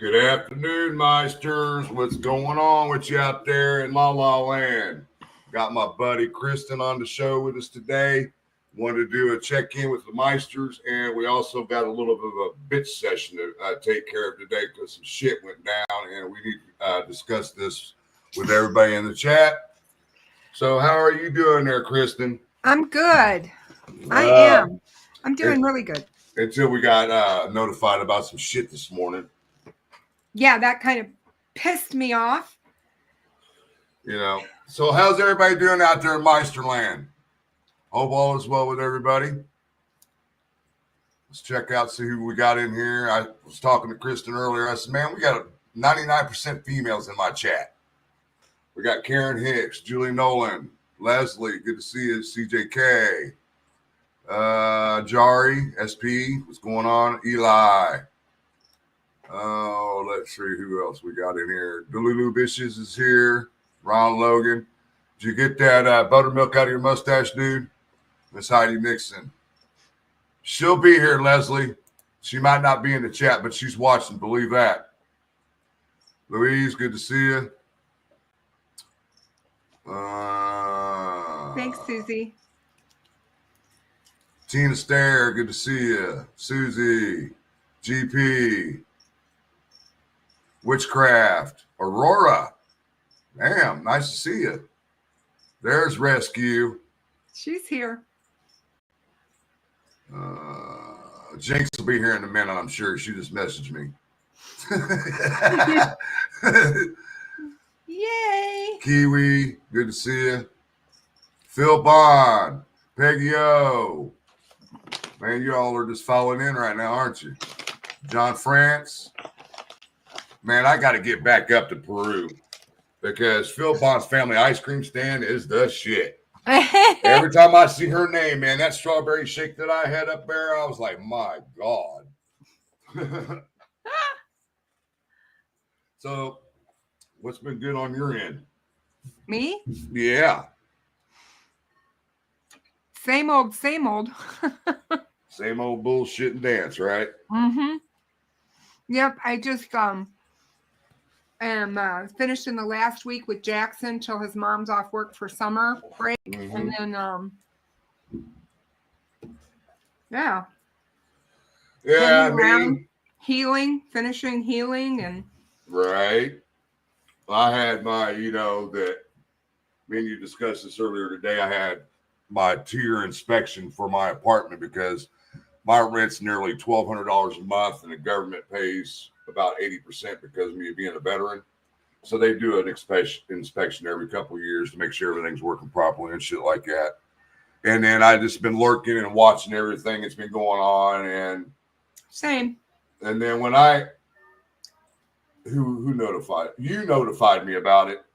Good afternoon, Meisters. What's going on with you out there in La La Land? Got my buddy Kristen on the show with us today. Wanted to do a check-in with the Meisters, and we also got a little bit of a bitch session to take care of today because some shit went down, and we need to discuss this with everybody in the chat. So how are you doing there, Kristen? I'm good. I am. I'm doing really good. Until we got notified about some shit this morning. Yeah, that kind of pissed me off. You know, so how's everybody doing out there in Meisterland? Hope all is well with everybody. Let's check out, see who we got in here. I was talking to Kristen earlier. I said, man, we got 99% females in my chat. We got Karen Hicks, Julie Nolan, Leslie, good to see you, CJK, Jari, SP, what's going on? Eli. Oh, let's see who else we got in here. Delulu Bishes is here. Ron Logan. Did you get that buttermilk out of your mustache, dude? Miss Heidi Nixon. She'll be here, Leslie. She might not be in the chat, but she's watching. Believe that. Louise, good to see you. Thanks, Susie. Tina Stair, good to see you. Susie, GP, Witchcraft, Aurora. Damn, nice to see you. There's Rescue. She's here. Jinx will be here in a minute, I'm sure. She just messaged me. Yay. Kiwi, good to see you. Phil Bond, Peggy O. Man, you all are just falling in right now, aren't you? John France. Man, I got to get back up to Peru because Phil Bond's family ice cream stand is the shit. Every time I see her name, man, that strawberry shake that I had up there, I was like, my God. So, what's been good on your end? Me? Yeah. Same old, same old. Same old bullshit and dance, right? Mm-hmm. Yep, I just am finished in the last week with Jackson till his mom's off work for summer break. Mm-hmm. And then yeah, I mean, finishing healing, and right. I had my, that me and you discussed this earlier today. I had my 2-year inspection for my apartment because my rent's nearly $1,200 a month, and the government pays about 80% because of me being a veteran. So they do an inspection every couple of years to make sure everything's working properly and shit like that. And then I just been lurking and watching everything that's been going on. And same. And then when who notified? You notified me about it.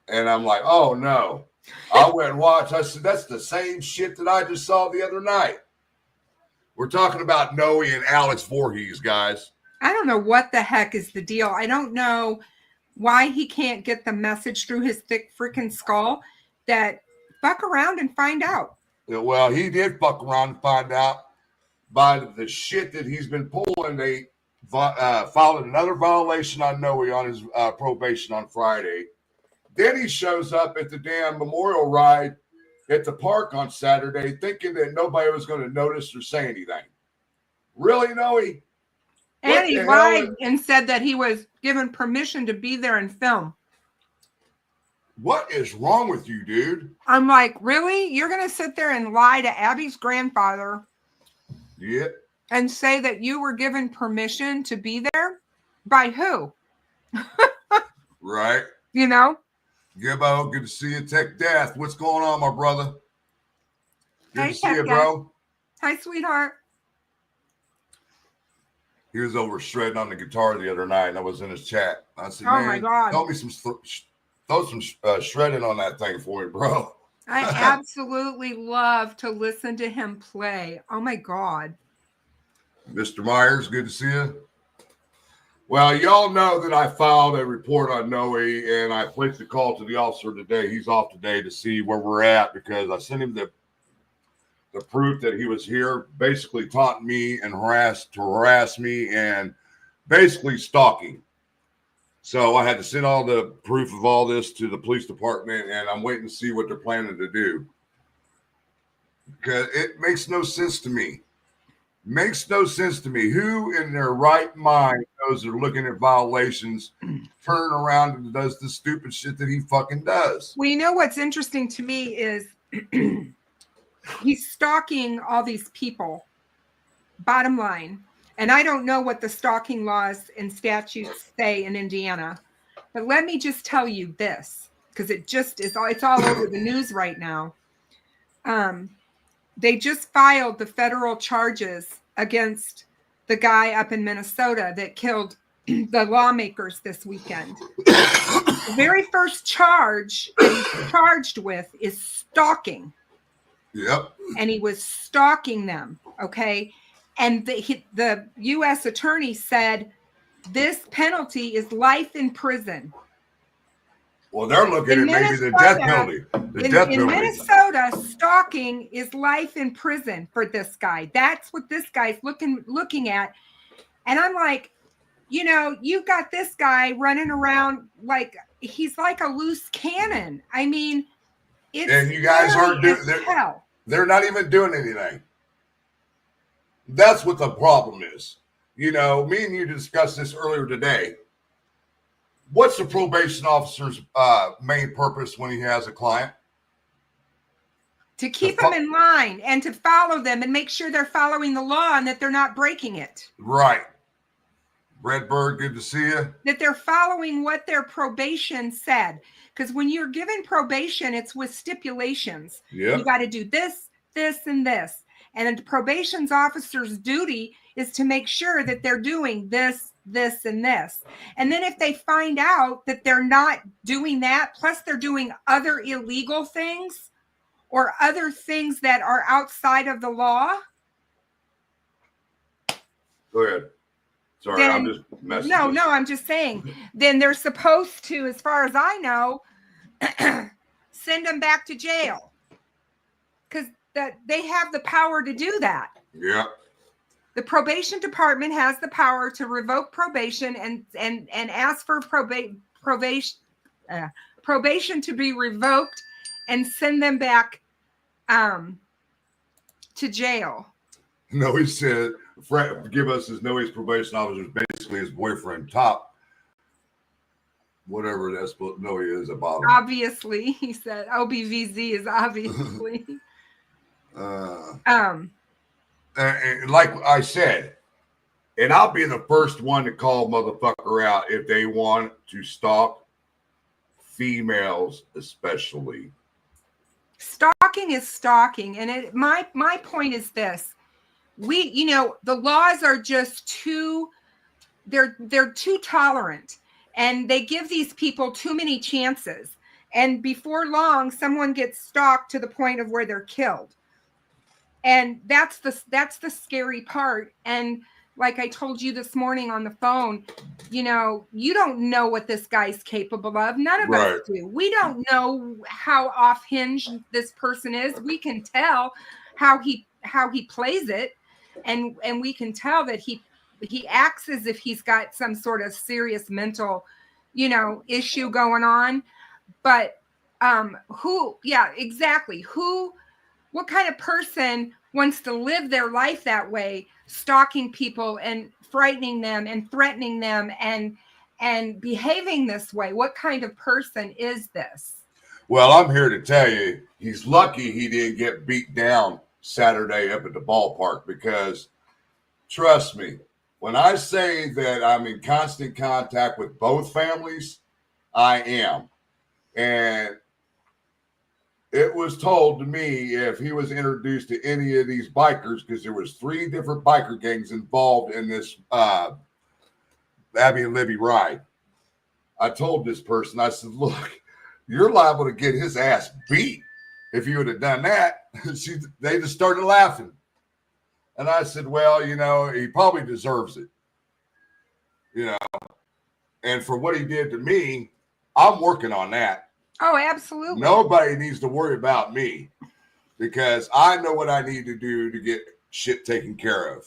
And I'm like, oh no. I went and watched. I said, that's the same shit that I just saw the other night. We're talking about Noe and Alex Voorhees, guys. I don't know what the heck is the deal. I don't know why he can't get the message through his thick freaking skull that fuck around and find out. Well, he did fuck around and find out by the shit that he's been pulling. They filed another violation on Noe on his probation on Friday. Then he shows up at the damn memorial ride at the park on Saturday thinking that nobody was going to notice or say anything. Really, Noe? And he lied and said that he was given permission to be there and film. What is wrong with you, dude? I'm like, really? You're going to sit there and lie to Abby's grandfather? Yeah. And say that you were given permission to be there? By who? Right. You know? Gibbo, good to see you. Tech Death, what's going on, my brother? Good to see you, bro. Hi, sweetheart. He was over shredding on the guitar the other night, and I was in his chat. I said, "Oh my God, throw some shredding on that thing for me, bro." I absolutely love to listen to him play. Oh my God. Mr. Myers, good to see you. Well, y'all know that I filed a report on Noe, and I placed a call to the officer today. He's off today to see where we're at because I sent him the proof that he was here, basically taunting me and harass me and basically stalking. So I had to send all the proof of all this to the police department, and I'm waiting to see what they're planning to do. Because it makes no sense to me. Makes no sense to me. Who in their right mind knows they're looking at violations, turn around and does the stupid shit that he fucking does? Well, you know what's interesting to me is he's stalking all these people, bottom line. And I don't know what the stalking laws and statutes say in Indiana, but let me just tell you this, because it's all over the news right now. They just filed the federal charges against the guy up in Minnesota that killed the lawmakers this weekend. The very first charge that he's charged with is stalking. Yep. And he was stalking them, okay? And the U.S. attorney said this penalty is life in prison. Well, they're looking at maybe the death penalty. In Minnesota, stalking is life in prison for this guy. That's what this guy's looking at. And I'm like, you know, you got this guy running around like he's like a loose cannon. I mean, it's and you guys aren't doing. They're not even doing anything. That's what the problem is. You know, me and you discussed this earlier today. What's the probation officer's main purpose when he has a client? To keep them in line and to follow them and make sure they're following the law and that they're not breaking it. Right. Redbird, good to see you. That they're following what their probation said. Because when you're given probation, it's with stipulations. Yep. You got to do this, this, and this. And the probation's officer's duty is to make sure that they're doing this, this, and this. And then if they find out that they're not doing that, plus they're doing other illegal things or other things that are outside of the law. Go ahead. Sorry, I'm just messing. No, I'm just saying. Then they're supposed to, as far as I know, send them back to jail. Because they have the power to do that. Yeah. The probation department has the power to revoke probation and ask for probation to be revoked and send them back to jail. No, he said, give us his Noe's probation officer is basically his boyfriend, top, whatever that's what Noe is about him. Obviously, he said, OBVZ is obviously. And like I said, and I'll be the first one to call motherfucker out if they want to stalk females, especially. Stalking is stalking, and my point is this: the laws are just they're too tolerant, and they give these people too many chances, and before long, someone gets stalked to the point of where they're killed. And that's the scary part. And like I told you this morning on the phone, you don't know what this guy's capable of. None of us do. We don't know how off hinge this person is. We can tell how he plays it, and we can tell that he acts as if he's got some sort of serious mental, issue going on. But what kind of person wants to live their life that way, stalking people and frightening them and threatening them and behaving this way? What kind of person is this? Well, I'm here to tell you, he's lucky he didn't get beat down Saturday up at the ballpark, because trust me, when I say that I'm in constant contact with both families, I am. And it was told to me if he was introduced to any of these bikers, because there was 3 different biker gangs involved in this Abby and Libby ride. I told this person, I said, look, you're liable to get his ass beat if you would have done that. They just started laughing. And I said, well, he probably deserves it. And for what he did to me, I'm working on that. Oh, absolutely. Nobody needs to worry about me, because I know what I need to do to get shit taken care of.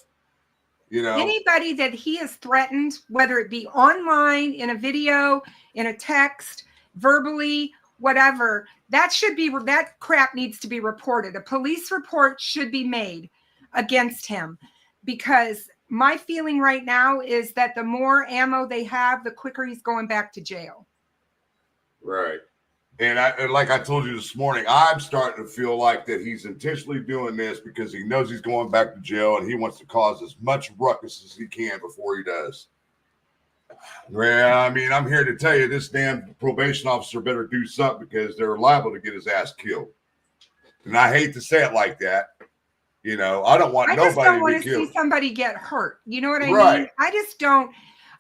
You know, anybody that he has threatened, whether it be online, in a video, in a text, verbally, whatever, that crap needs to be reported. A police report should be made against him, because my feeling right now is that the more ammo they have, the quicker he's going back to jail. Right. And like I told you this morning, I'm starting to feel like that he's intentionally doing this because he knows he's going back to jail and he wants to cause as much ruckus as he can before he does. Well, I mean, I'm here to tell you this damn probation officer better do something, because they're liable to get his ass killed. And I hate to say it like that. You know, I don't want nobody to be killed. I just don't want to see somebody get hurt. You know what I right. mean?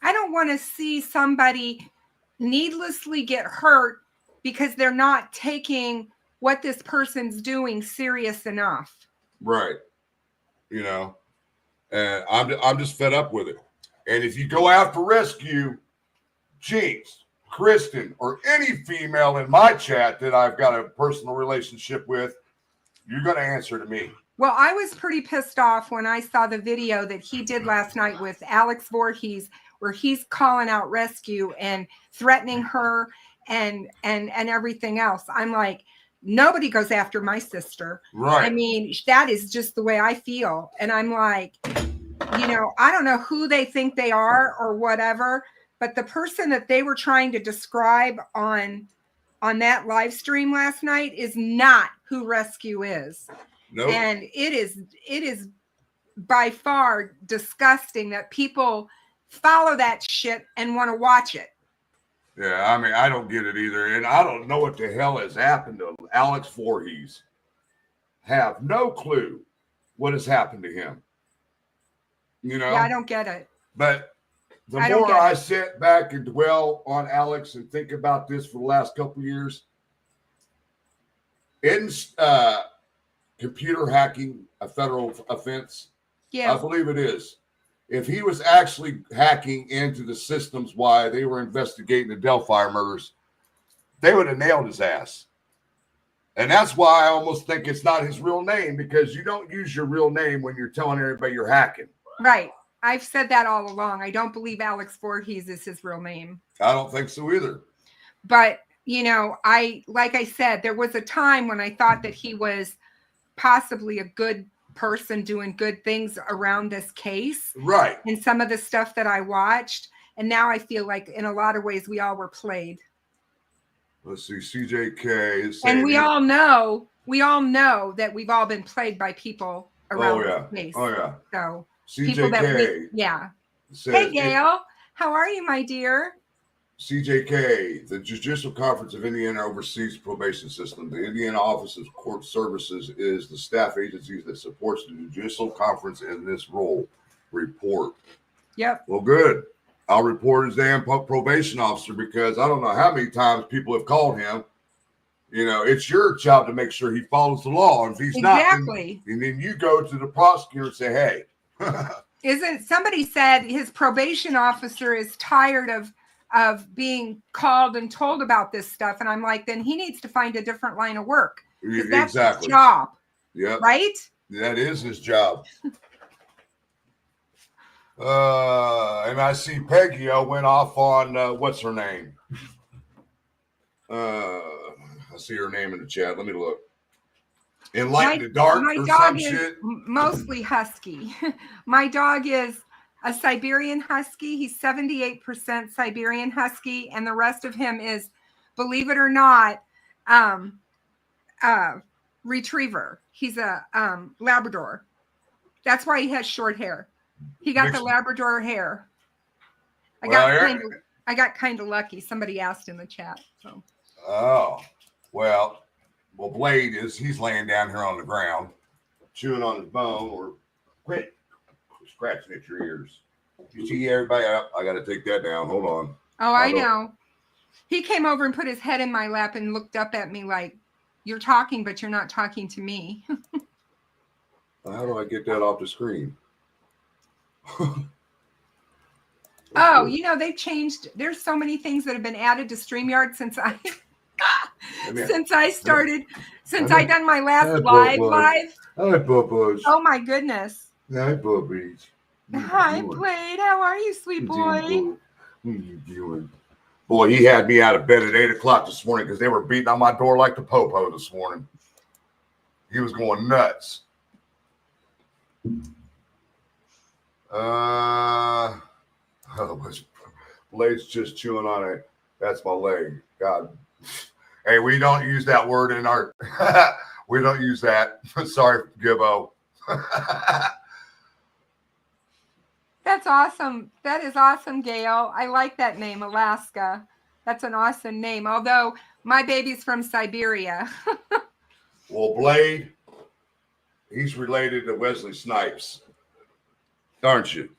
I don't want to see somebody needlessly get hurt because they're not taking what this person's doing serious enough. Right. You know, and I'm just fed up with it. And if you go out for rescue, Jinx, Kristen, or any female in my chat that I've got a personal relationship with, you're going to answer to me. Well, I was pretty pissed off when I saw the video that he did last night with Alex Voorhees, where he's calling out rescue and threatening her and everything else. I'm like, nobody goes after my sister. Right. I mean, that is just the way I feel. And I'm like, you know, I don't know who they think they are or whatever, but the person that they were trying to describe on that live stream last night is not who rescue is. Nope. And it is by far disgusting that people follow that shit and want to watch it. Yeah, I mean, I don't get it either. And I don't know what the hell has happened to Alex Voorhees. Have no clue what has happened to him. You know? Yeah, I don't get it. But the more I sit back and dwell on Alex and think about this for the last couple of years, isn't computer hacking a federal offense? Yeah. I believe it is. If he was actually hacking into the systems while they were investigating the Delphi murders, they would have nailed his ass. And that's why I almost think it's not his real name, because you don't use your real name when you're telling everybody you're hacking. Right. I've said that all along. I don't believe Alex Voorhees is his real name. I don't think so either. But, you know, like I said, there was a time when I thought that he was possibly a good person doing good things around this case. Right. And some of the stuff that I watched. And now I feel like in a lot of ways we all were played. Let's see, CJK is saying, and we all know that we've all been played by people around this case. Oh yeah. So CJK, people that yeah. Says, hey Gail, how are you, my dear? CJK, the Judicial Conference of Indiana oversees the probation system. The Indiana Office of Court Services is the staff agency that supports the Judicial Conference in this role. Report. Yep. Well, good. I'll report his damn probation officer, because I don't know how many times people have called him. You know, it's your job to make sure he follows the law. And if he's not, and then you go to the prosecutor and say, hey. Isn't somebody said his probation officer is tired of being called and told about this stuff? And I'm like, then he needs to find a different line of work. That's his job. Yeah. Right? That is his job. And I see Peggy went off on what's her name? I see her name in the chat. Let me look. Enlighten the Dark my or dog some is shit. Mostly husky. My dog is a Siberian Husky. He's 78% Siberian Husky, and the rest of him is, believe it or not, Retriever. He's a Labrador. That's why he has short hair. He got the Labrador hair. I got kind of lucky. Somebody asked in the chat. So. Oh, well, Blade he's laying down here on the ground, chewing on his bone, or quit scratching at your ears. You see everybody up. I got to take that down. Hold on. Oh, I know. He came over and put his head in my lap and looked up at me like, you're talking, but you're not talking to me. How do I get that off the screen? Oh, you know, they've changed. There's so many things that have been added to StreamYard since I done my last live. Hi, Bubba's. Oh my goodness. Hi, Bubbies. Hi, Blade. How are you, sweet boy? What you doing? Boy, he had me out of bed at 8 o'clock this morning because they were beating on my door like the popo this morning. He was going nuts. Blade's just chewing on it. That's my leg. God. Hey, we don't use that word in our. We don't use that. Sorry, Gibbo. That's awesome. That is awesome, Gail. I like that name, Alaska. That's an awesome name. Although my baby's from Siberia. Well, Blade, he's related to Wesley Snipes, aren't you?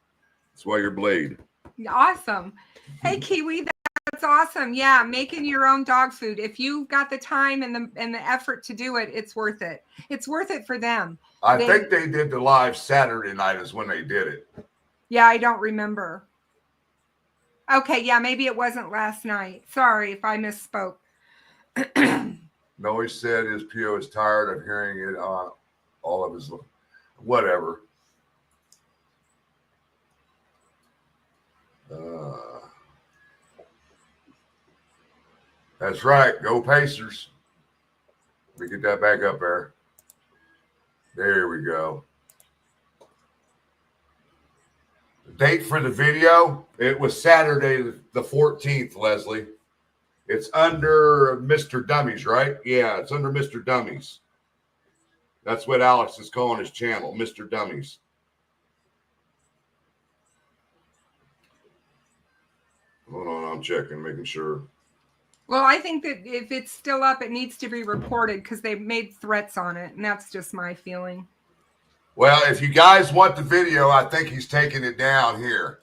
That's why you're Blade. Awesome. Hey, Kiwi, that's awesome. Yeah, making your own dog food. If you got the time and the effort to do it, it's worth it. It's worth it for them. I think they did the live Saturday night is when they did it. Yeah, I don't remember. Okay, yeah, maybe it wasn't last night. Sorry if I misspoke. No, he said his PO is tired of hearing it on all of his whatever. That's right. Go Pacers. Let me get that back up there. There we go. The date for the video, it was Saturday the 14th, Leslie. It's under Mr. Dummies, right? Yeah, it's under Mr. Dummies. That's what Alex is calling his channel, Mr. Dummies. Hold on, I'm checking, making sure. Well, I think that if it's still up, it needs to be reported because they made threats on it, and that's just my feeling. Well, if you guys want the video, I think he's taking it down here.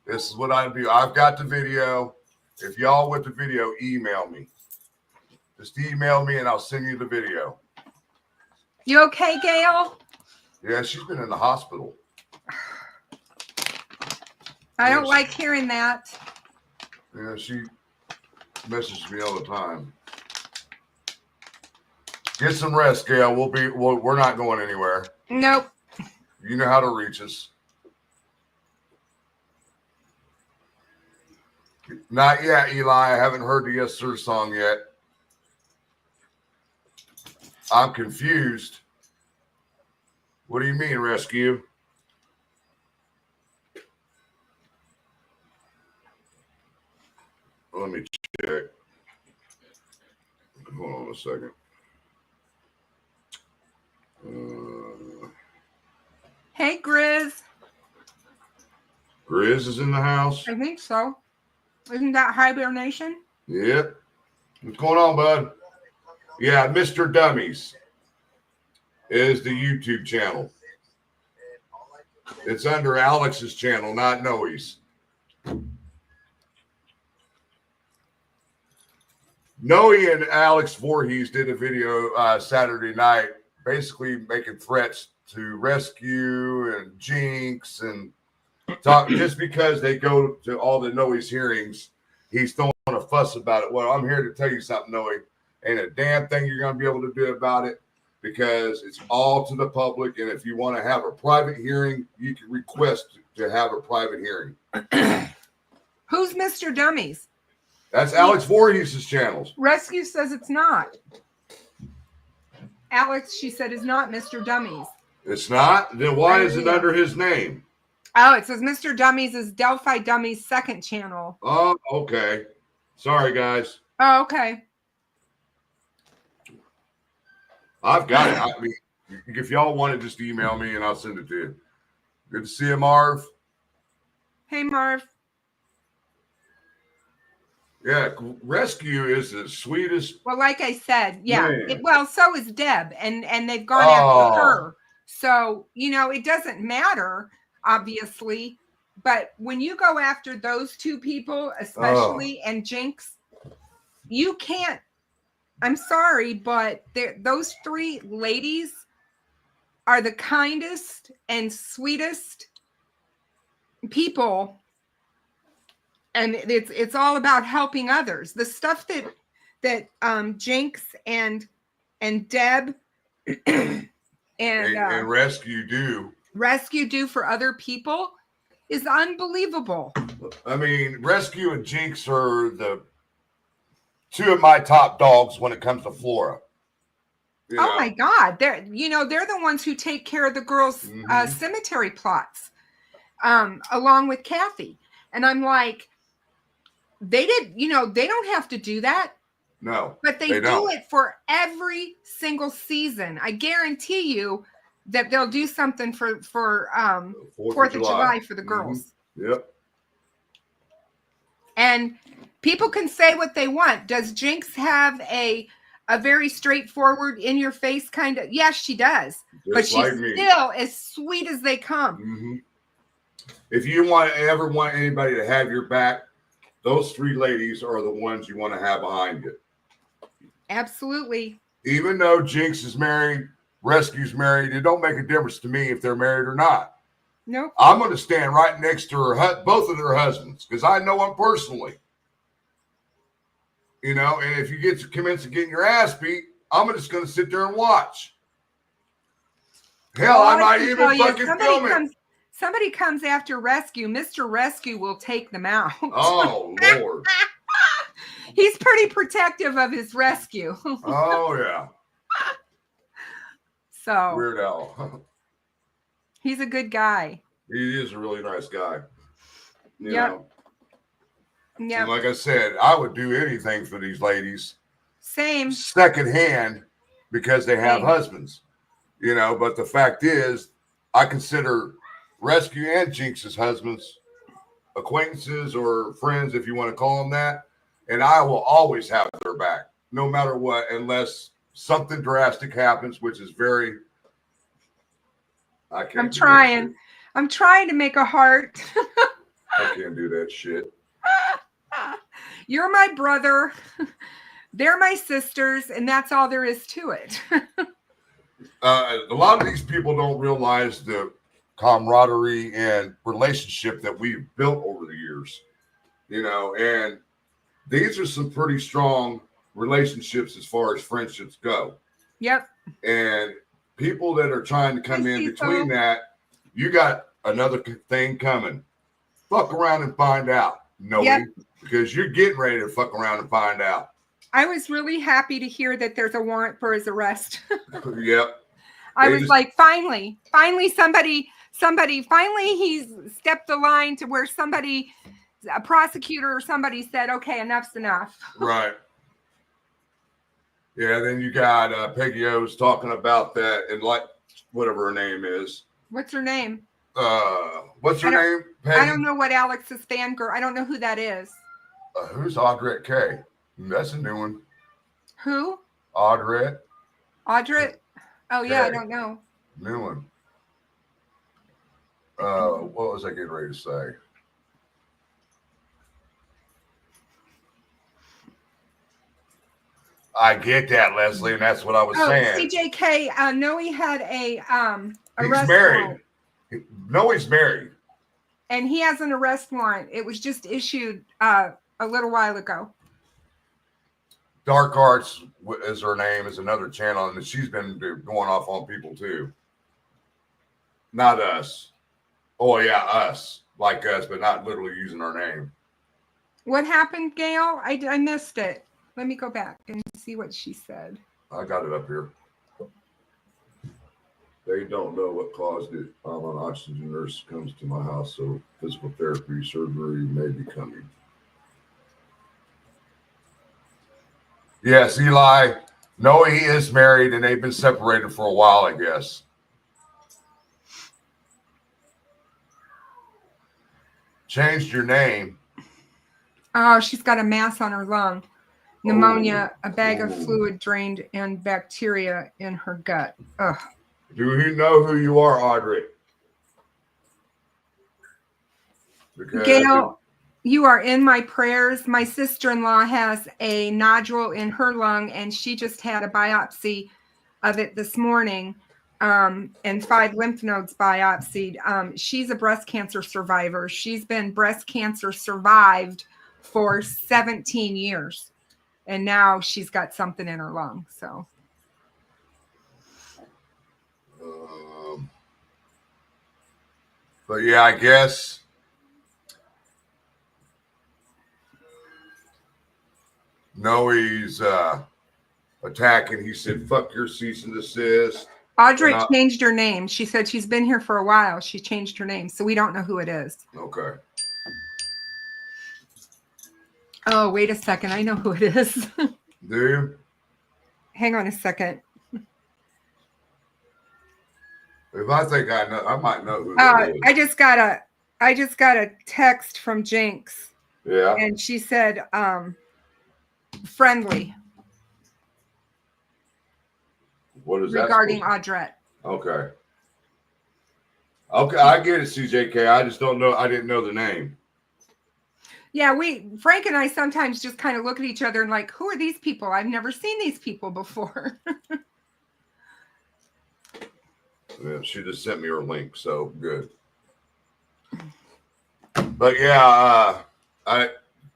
This is what I do. I've got the video. If y'all want the video, email me. Just email me and I'll send you the video. You okay, Gail? Yeah, she's been in the hospital. I don't like hearing that. Yeah, she messages me all the time. Get some rest, Gail. We're not going anywhere. Nope. You know how to reach us. Not yet, Eli. I haven't heard the Yes Sir song yet. I'm confused. What do you mean, rescue? Let me check. Hold on a second. Hey, Grizz. Grizz is in the house. I think so. Isn't that hibernation? Yep. What's going on, bud? Yeah, Mr. Dummies is the YouTube channel. It's under Alex's channel, not Noe's. Noe and Alex Voorhees did a video Saturday night, basically making threats to rescue and Jinx and talk. Just because they go to all the Noe's hearings, he's throwing a fuss about it. Well, I'm here to tell you something, Noe. Ain't a damn thing you're going to be able to do about it because it's all to the public. And if you want to have a private hearing, you can request to have a private hearing. Who's Mr. Dummies? That's Alex Voorhees' channels. Rescue says it's not. Alex, she said, is not Mr. Dummies. It's not? Then why is it under his name? Oh, it says Mr. Dummies is Delphi Dummies' second channel. Oh, okay. Sorry, guys. Oh, okay. I've got it. I mean, if y'all want it, just email me and I'll send it to you. Good to see you, Marv. Hey, Marv. Yeah, Rescue is the sweetest. Well, like I said, yeah. Man. So is Deb, and they've gone after her. So, it doesn't matter, obviously. But when you go after those two people, especially, and Jinx, you can't. I'm sorry, but those three ladies are the kindest and sweetest people. And it's all about helping others. The stuff that Jinx and Deb and Rescue do for other people is unbelievable. I mean, Rescue and Jinx are the two of my top dogs when it comes to Flora. Oh my God. They're the ones who take care of the girls' cemetery plots, along with Kathy. And I'm like, they don't have to do that. No, but they do it for every single season. I guarantee you that they'll do something for 4th of July for the girls. Yep. And people can say what they want. Does Jinx have a very straightforward, in your face kind of? Yes, she does. Just but she's like still as sweet as they come. If you ever want anybody to have your back, those three ladies are the ones you want to have behind you. Absolutely. Even though Jinx is married, Rescue's married, it don't make a difference to me if they're married or not. Nope. I'm going to stand right next to both of their husbands, because I know them personally. And if you get convinced of getting your ass beat, I'm just going to sit there and watch. Hell, I might even fucking film it. Somebody comes after Rescue. Mr. Rescue will take them out. Oh, Lord. He's pretty protective of his rescue. Oh, yeah. So. Weird Al. He's a good guy. He is a really nice guy. Yeah. And like I said, I would do anything for these ladies. Same. Secondhand, because they have husbands. But the fact is, I consider Rescue and Jinx's husbands acquaintances or friends, if you want to call them that. And I will always have their back, no matter what, unless something drastic happens, which is very. I'm trying to make a heart. I can't do that shit. You're my brother. They're my sisters, and that's all there is to it. A lot of these people don't realize the camaraderie and relationship that we've built over the years, and these are some pretty strong relationships as far as friendships go. Yep. And people that are trying to come in between that, you got another thing coming. Fuck around and find out. No, because you're getting ready to fuck around and find out. I was really happy to hear that there's a warrant for his arrest. Yep. I was like, finally somebody finally he's stepped the line to where a prosecutor or somebody said, okay, enough's enough. Right. Yeah, then you got Peggy O's talking about that, and like whatever her name is. What's her name? What's her name? Peggy? I don't know what Alex's fangirl. I don't know who that is. Who's Audrette K? That's a new one. Who? Audrette. Audrette? Oh yeah, I don't know. New one. What was I getting ready to say? I get that, Leslie, and that's what I was saying. CJK, Noe had a He's married. Noe's married. And he has an arrest warrant. It was just issued a little while ago. Dark Arts is her name, is another channel, and she's been going off on people too. Not us. Oh yeah, us. Like us, but not literally using our name. What happened, Gail? I missed it. Let me go back and see what she said. I got it up here. They don't know what caused it. I'm an oxygen nurse comes to my house, so physical therapy surgery may be coming. Yes, Eli. No, he is married, and they've been separated for a while, I guess. Changed your name. Oh, she's got a mass on her lung. Pneumonia, a bag of fluid drained, and bacteria in her gut. Ugh. Do you know who you are, Audrey? Gail, you are in my prayers. My sister-in-law has a nodule in her lung, and she just had a biopsy of it this morning, and 5 lymph nodes biopsied. She's a breast cancer survivor. She's been breast cancer survived for 17 years, and now she's got something in her lung. So. But yeah, I guess No, he's attacking. He said, "Fuck your cease and desist." Audrey changed her name. She said she's been here for a while. She changed her name, so we don't know who it is. Okay. Oh, wait a second. I know who it is. Do you? Hang on a second. If I think I know, I might know who that is. I just got a text from Jinx. Yeah. And she said, friendly. What is that? Regarding Audrette. Okay. Okay, I get it, CJK. I just don't know. I didn't know the name. Yeah, Frank and I sometimes just kind of look at each other and like, who are these people? I've never seen these people before. Yeah, she just sent me her link, so good. But yeah, I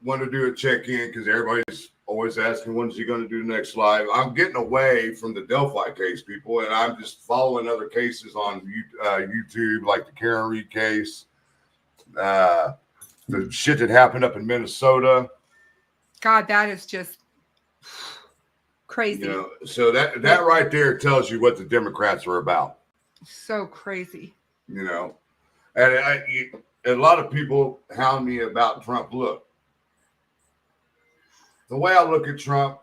want to do a check-in because everybody's always asking, when's he going to do the next live? I'm getting away from the Delphi case, people, and I'm just following other cases on YouTube, like the Karen Reed case, the shit that happened up in Minnesota. God, that is just crazy. You know, so that right there tells you what the Democrats are about. So crazy. You know, and a lot of people hound me about Trump. Look, the way I look at Trump,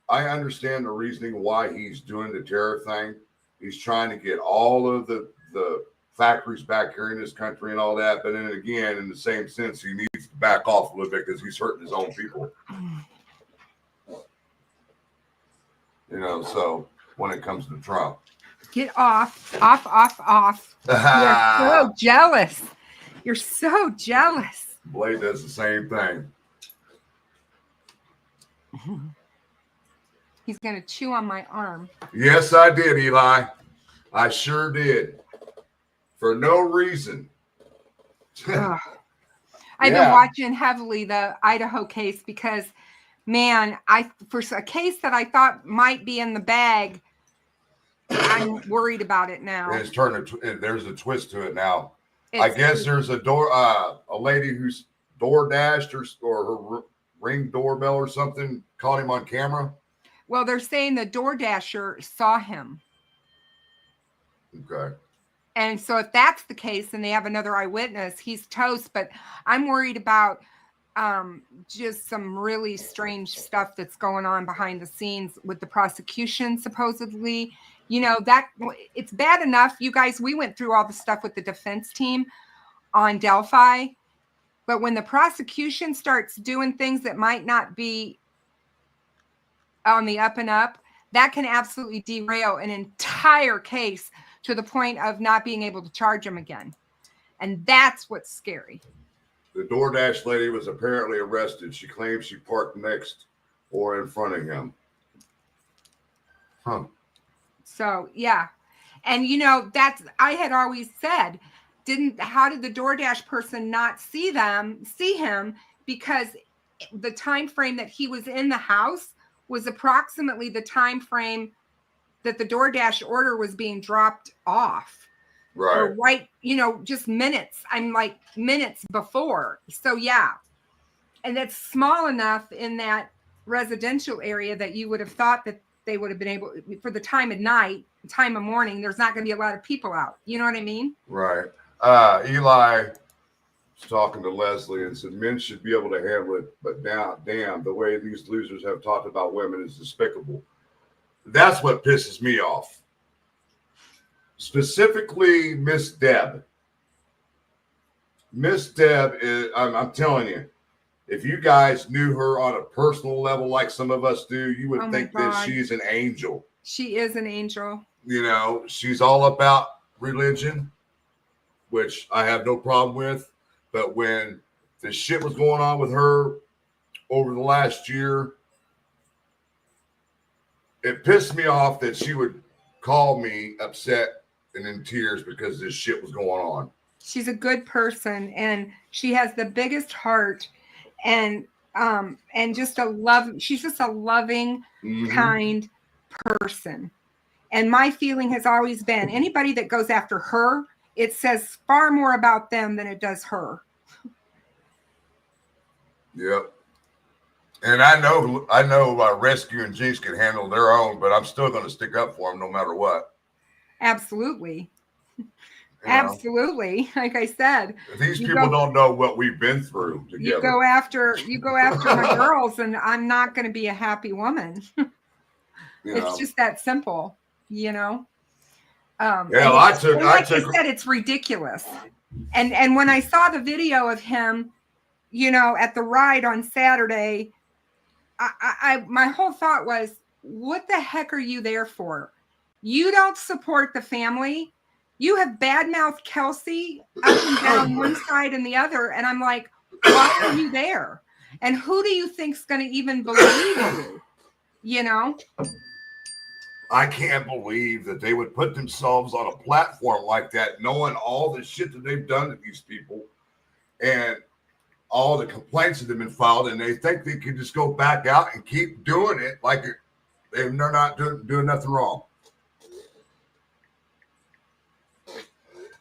I understand the reasoning why he's doing the terror thing. He's trying to get all of the factories back here in this country and all that. But then again, in the same sense, he needs to back off a little bit because he's hurting his own people. You know, so when it comes to Trump. Get off. You're so jealous. You're so jealous. Blade does the same thing. He's going to chew on my arm. Yes, I did, Eli. I sure did. For no reason. I've been watching heavily the Idaho case because, man, for a case that I thought might be in the bag, I'm worried about it now. It's there's a twist to it now. I guess there's a lady who's door dashed or her Ring doorbell or something caught him on camera. Well, they're saying the door dasher saw him. Okay. And so if that's the case and they have another eyewitness, he's toast. But I'm worried about just some really strange stuff that's going on behind the scenes with the prosecution, supposedly. You know, that it's bad enough. You guys, we went through all the stuff with the defense team on Delphi. But when the prosecution starts doing things that might not be on the up and up, that can absolutely derail an entire case to the point of not being able to charge him again. And that's what's scary. The DoorDash lady was apparently arrested. She claims she parked next or in front of him. Huh. So, yeah. And, you know, I had always said, how did the DoorDash person not see him? Because the time frame that he was in the house was approximately the time frame that the DoorDash order was being dropped off. Right. Or you know, just minutes. I'm like minutes before. So, yeah. And that's small enough in that residential area that you would have thought that they would have been able, for the time of night, time of morning, there's not going to be a lot of people out. You know what I mean? Right. Eli was talking to Leslie and said men should be able to handle it, but damn, the way these losers have talked about women is despicable. That's what pisses me off. Specifically, Miss Deb. Miss Deb is, I'm telling you, if you guys knew her on a personal level like some of us do, you would think that she's an angel. She is an angel. You know, she's all about religion, which I have no problem with. But when the shit was going on with her over the last year, it pissed me off that she would call me upset and in tears because this shit was going on. She's a good person and she has the biggest heart and just she's just a loving, kind person. And my feeling has always been anybody that goes after her, it says far more about them than it does her. Yep. And I know Rescue and Jinx can handle their own, but I'm still going to stick up for them no matter what. Absolutely. You know? Absolutely. Like I said, These people don't know what we've been through together. You go after my girls, and I'm not going to be a happy woman. It's just that simple, you know. Yeah, I said, it's ridiculous. And when I saw the video of him, you know, at the ride on Saturday, I my whole thought was, what the heck are you there for? You don't support the family. You have badmouthed Kelsey up and down one side and the other. And I'm like, why are you there? And who do you think's going to even believe you? You know? I can't believe that they would put themselves on a platform like that, knowing all the shit that they've done to these people and all the complaints that have been filed, and they think they can just go back out and keep doing it like they're not doing nothing wrong.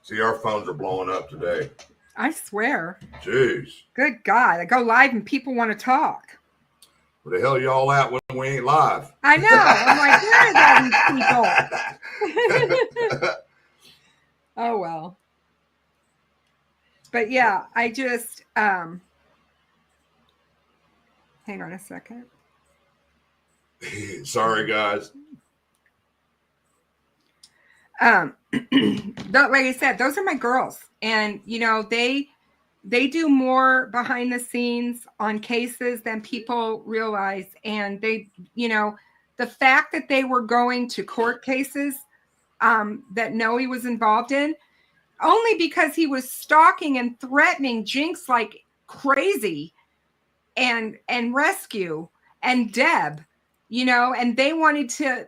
See, our phones are blowing up today. I swear. Jeez. Good God. I go live and people want to talk. Where the hell y'all at when we ain't live? I know. I'm like, where are these people? Oh, well. But yeah, I just, hang on a second. Sorry, guys. Like I said, those are my girls, and you know they do more behind the scenes on cases than people realize. And they, you know, the fact that they were going to court cases that Noe was involved in, only because he was stalking and threatening Jinx like crazy, and Rescue and Deb. You know, and they wanted to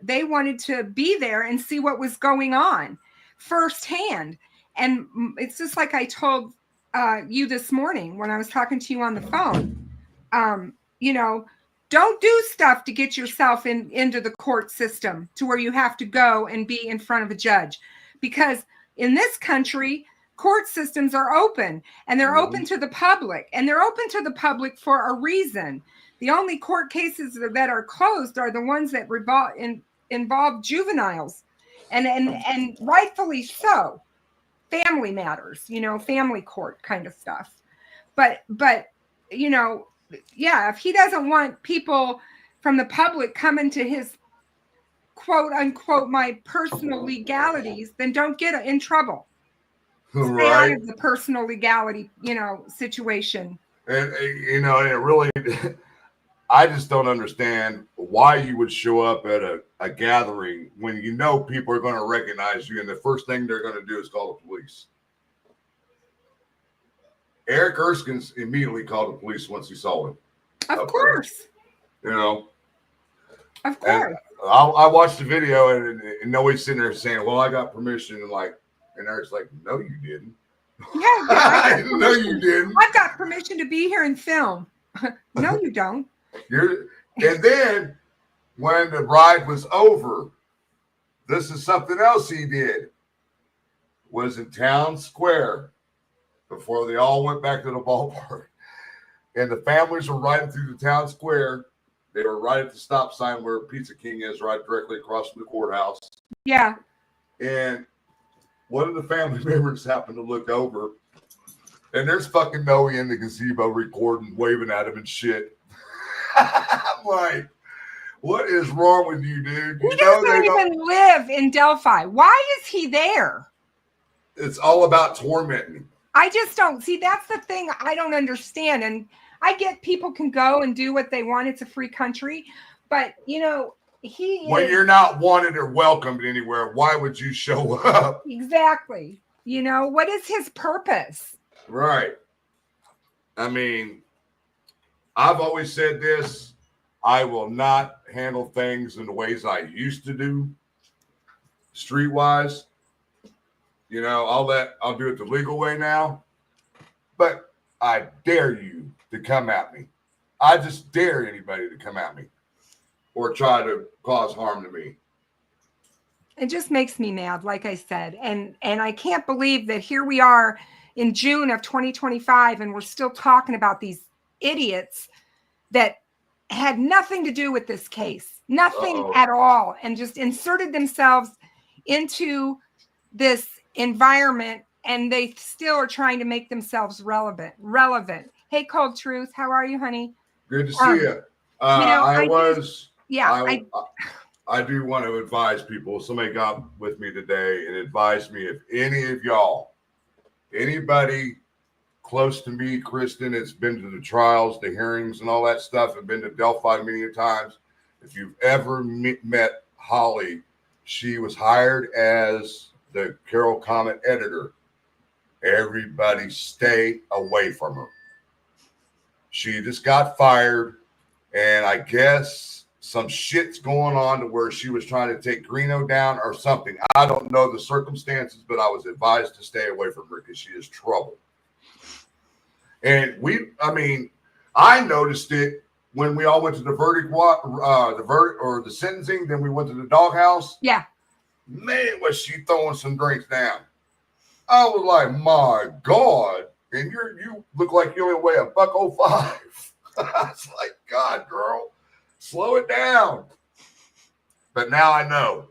be there and see what was going on firsthand. And it's just like I told you this morning when I was talking to you on the phone. You know, don't do stuff to get yourself into the court system to where you have to go and be in front of a judge, because in this country, court systems are open, and they're open to the public, and they're open to the public for a reason. The only court cases that are closed are the ones that involve juveniles, and rightfully so. Family matters, you know, family court kind of stuff. But you know, yeah, if he doesn't want people from the public coming to his quote unquote my personal legalities, then don't get in trouble. Stay out of the personal legality, you know, situation. And you know, it really. I just don't understand why you would show up at a gathering when you know people are going to recognize you, and the first thing they're going to do is call the police. Eric Erskine immediately called the police once he saw him. Of course. You know. Of course. I watched the video, and Noe's sitting there saying, "Well, I got permission," and Eric's like, "No, you didn't." Yeah. No, you didn't. I've got permission to be here and film. No, you don't. And then when the ride was over, this is something else he did. Was in Town Square before they all went back to the ballpark. And the families were riding through the Town Square. They were right at the stop sign where Pizza King is, right directly across from the courthouse. Yeah. And one of the family members happened to look over, and there's fucking Noe in the gazebo recording, waving at him and shit. I'm like, what is wrong with you, dude? He doesn't even live in Delphi. Why is he there? It's all about tormenting. I just don't see. That's the thing I don't understand. And I get people can go and do what they want. It's a free country. But, you know, when you're not wanted or welcomed anywhere, why would you show up? Exactly. You know, what is his purpose? Right. I mean, I've always said this. I will not handle things in the ways I used to do, streetwise. You know, I'll do it the legal way now. But I dare you to come at me. I just dare anybody to come at me or try to cause harm to me. It just makes me mad, like I said. And I can't believe that here we are in June of 2025 and we're still talking about these idiots that had nothing to do with this case, nothing Uh-oh. at all, and just inserted themselves into this environment, and they still are trying to make themselves relevant. Hey, Cold Truth, how are you, honey? Good to see you. I do want to advise people. Somebody got with me today and advised me if any of y'all, anybody close to me, Kristen, has been to the trials, the hearings, and all that stuff, and been to Delphi many times. If you've ever met Holly, she was hired as the Carol Comet editor. Everybody stay away from her. She just got fired, and I guess some shit's going on to where she was trying to take Greeno down or something. I don't know the circumstances, but I was advised to stay away from her because she is trouble. And I noticed it when we all went to the the sentencing. Then we went to the doghouse. Yeah. Man, was she throwing some drinks down? I was like, my God. And you look like you only weigh $105. I was like, God, girl, slow it down. But now I know.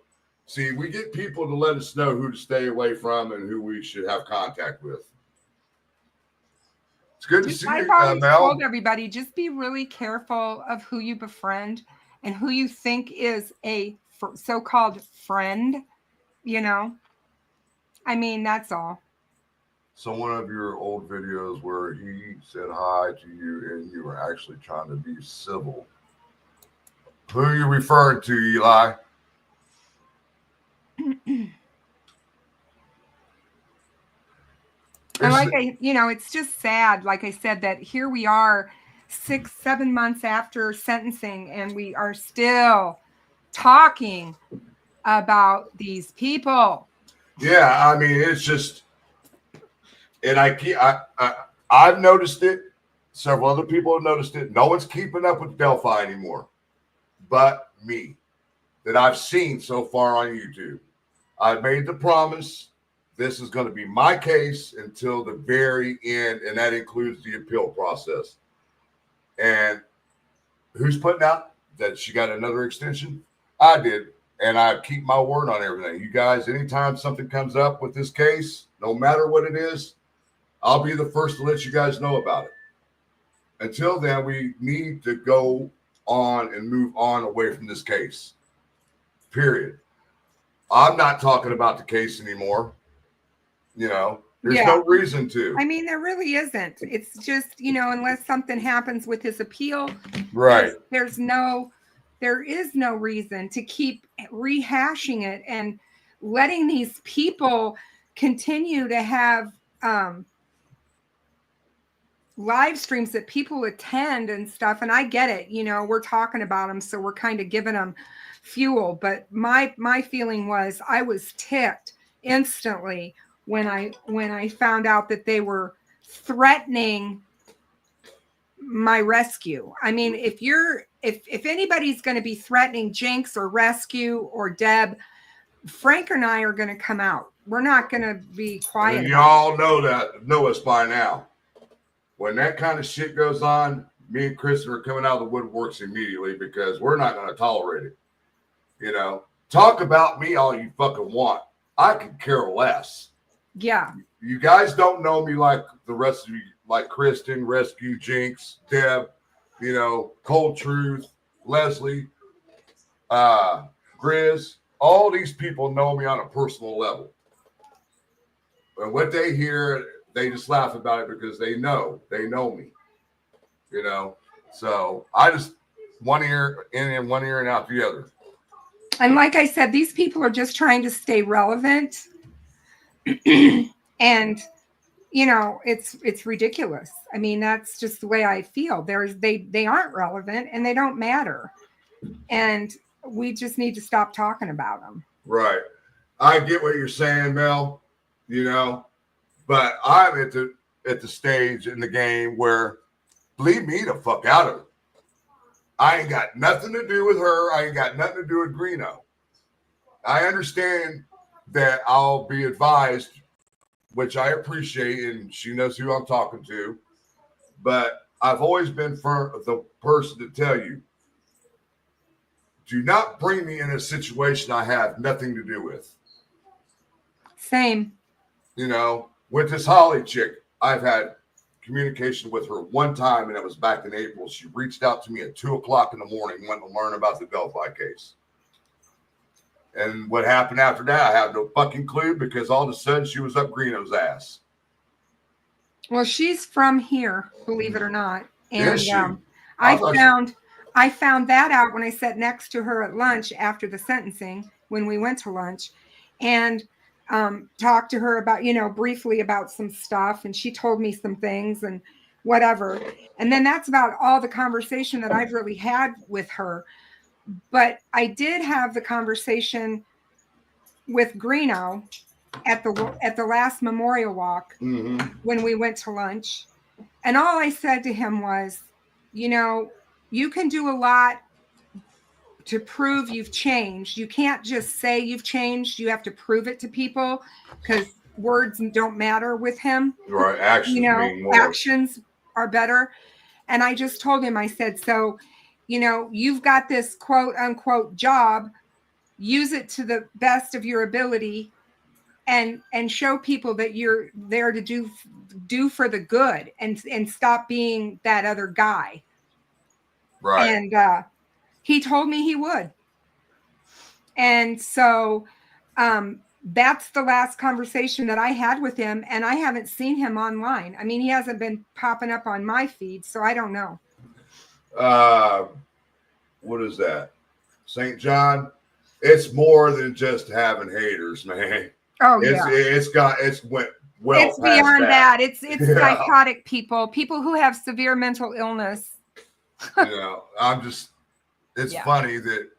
See, we get people to let us know who to stay away from and who we should have contact with. It's good to see you, I've always Mel. told everybody, just be really careful of who you befriend and who you think is a so-called friend, you know? I mean, that's all. So one of your old videos where he said hi to you and you were actually trying to be civil. Who are you referring to, Eli? And it's just sad, like I said, that here we are 6-7 months after sentencing and we are still talking about these people. Yeah, I mean, it's just, and I've noticed it. Several other people have noticed it. No one's keeping up with Delphi anymore, but me, that I've seen so far on YouTube. I've made the promise. This is going to be my case until the very end, and that includes the appeal process. And who's putting out that she got another extension? I did, and I keep my word on everything. You guys, anytime something comes up with this case, no matter what it is, I'll be the first to let you guys know about it. Until then, we need to go on and move on away from this case. Period. I'm not talking about the case anymore. There's no reason to. I mean, there really isn't. It's just, unless something happens with his appeal, right? There is no reason to keep rehashing it and letting these people continue to have live streams that people attend and stuff. And I get it, we're talking about them, so we're kind of giving them fuel. But my feeling was I was ticked instantly when I found out that they were threatening my rescue. I mean, if anybody's going to be threatening Jinx or Rescue or Deb, Frank and I are going to come out. We're not going to be quiet. And y'all know us by now. When that kind of shit goes on, me and Chris are coming out of the woodworks immediately because we're not going to tolerate it. Talk about me all you fucking want. I could care less. Yeah. You guys don't know me like the rest of you, like Kristen, Rescue, Jinx, Deb, Cold Truth, Leslie, Grizz. All these people know me on a personal level. And what they hear, they just laugh about it because they know me. So I just one ear in and one ear and out the other. And like I said, these people are just trying to stay relevant. And it's ridiculous. I mean, that's just the way I feel. They aren't relevant and they don't matter. And we just need to stop talking about them. Right. I get what you're saying, Mel, but I'm at the stage in the game where leave me the fuck out of it. I ain't got nothing to do with her. I ain't got nothing to do with Greeno. I understand that I'll be advised, which I appreciate, and she knows who I'm talking to. But I've always been the person to tell you, do not bring me in a situation I have nothing to do with. Same. You know, with this Holly chick, I've had communication with her one time, and it was back in April. She reached out to me at 2:00 in the morning, wanting to learn about the Delphi case. And what happened after that, I have no fucking clue, because all of a sudden she was up Greeno's ass. Well, she's from here, believe it or not. And Is she? I found that out when I sat next to her at lunch after the sentencing, when we went to lunch, and talked to her about, you know, briefly about some stuff. And she told me some things and whatever. And then that's about all the conversation that I've really had with her. But I did have the conversation with Greeno at the last memorial walk when we went to lunch. And all I said to him was, you know, you can do a lot to prove you've changed. You can't just say you've changed. You have to prove it to people, because words don't matter with him. Right. Actions, you know, mean more. Actions are better. And I just told him, I said, so, you know, you've got this quote unquote job, use it to the best of your ability, and show people that you're there to do for the good, and stop being that other guy. Right. And he told me he would. And so that's the last conversation that I had with him, and I haven't seen him online. I mean, he hasn't been popping up on my feed, so I don't know. What is that? St. John? It's more than just having haters, man. Oh, it's went well. It's beyond that. It's Yeah. Psychotic people who have severe mental illness. You know, it's funny that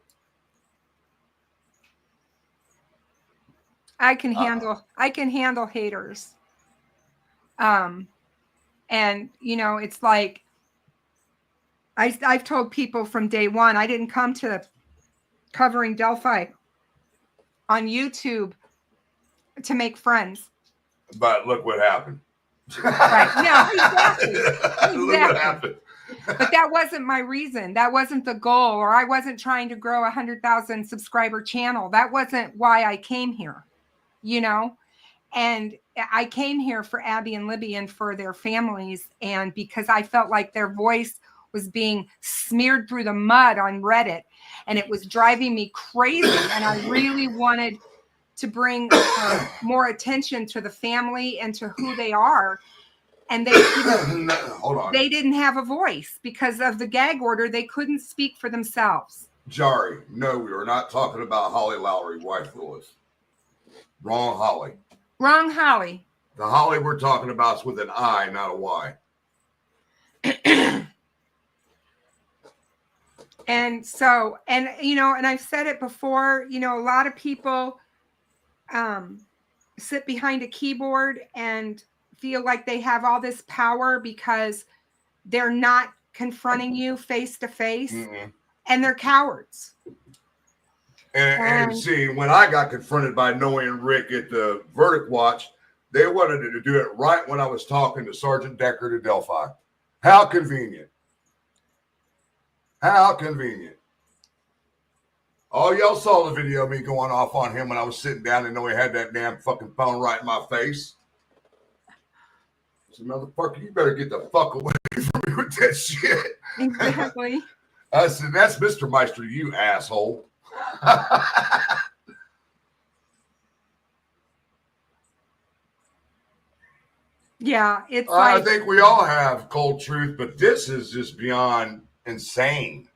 I can handle haters. And you know, it's like I've told people from day one, I didn't come to covering Delphi on YouTube to make friends. But look what happened. Right. No, exactly. Look what happened. But that wasn't my reason. That wasn't the goal, or I wasn't trying to grow 100,000 subscriber channel. That wasn't why I came here, you know? And I came here for Abby and Libby and for their families. And because I felt like their voice was being smeared through the mud on Reddit, and it was driving me crazy. And I really wanted to bring more attention to the family and to who they are. And they didn't have a voice because of the gag order. They couldn't speak for themselves. Jari, no, we were not talking about Holly Lowry, wife Lewis. Wrong Holly. Wrong Holly. The Holly we're talking about is with an I, not a Y. And so, and you know, and I've said it before, you know, a lot of people sit behind a keyboard and feel like they have all this power because they're not confronting you face to face, and they're cowards. And see, when I got confronted by Noe and Rick at the verdict watch, they wanted to do it right when I was talking to Sergeant Decker to Delphi. How convenient. How convenient. Oh, y'all saw the video of me going off on him when I was sitting down and Noe had that damn fucking phone right in my face. I said, motherfucker, you better get the fuck away from me with that shit. Exactly. I said, that's Mr. Meister, you asshole. Yeah, it's I think we all have cold truth, but this is just beyond insane.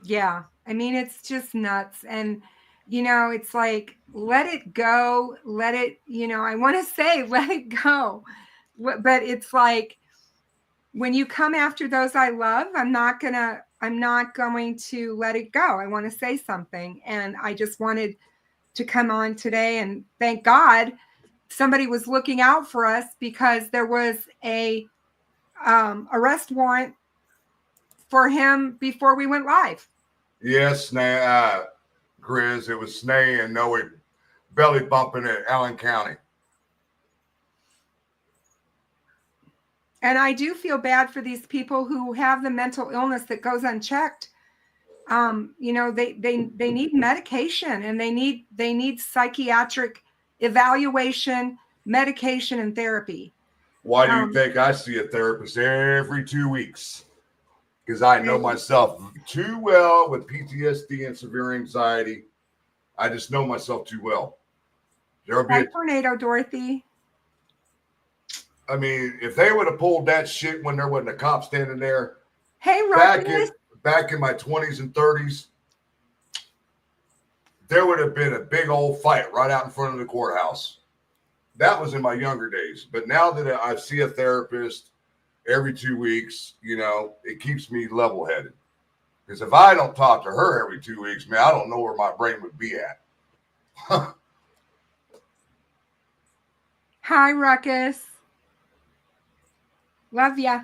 Yeah, I mean, it's just nuts. And you know, it's like, let it go, let it, you know, I want to say let it go, but it's like, when you come after those I love, I'm not going to let it go. I want to say something. And I just wanted to come on today, and thank God somebody was looking out for us, because there was a arrest warrant for him before we went live. Yes, Grizz, it was Snay and Noe belly bumping at Allen County. And I do feel bad for these people who have the mental illness that goes unchecked. You know, they need medication, and they need psychiatric evaluation, medication, and therapy. Why do you think I see a therapist every 2 weeks? Because I know myself too well with PTSD and severe anxiety. I just know myself too well. There'll be a tornado, Dorothy. I mean, if they would have pulled that shit when there wasn't a cop standing there, hey, back in my 20s and 30s, there would have been a big old fight right out in front of the courthouse. That was in my younger days. But now that I see a therapist every 2 weeks, you know, it keeps me level-headed. Because if I don't talk to her every 2 weeks, man, I don't know where my brain would be at. Hi, Ruckus. Love ya.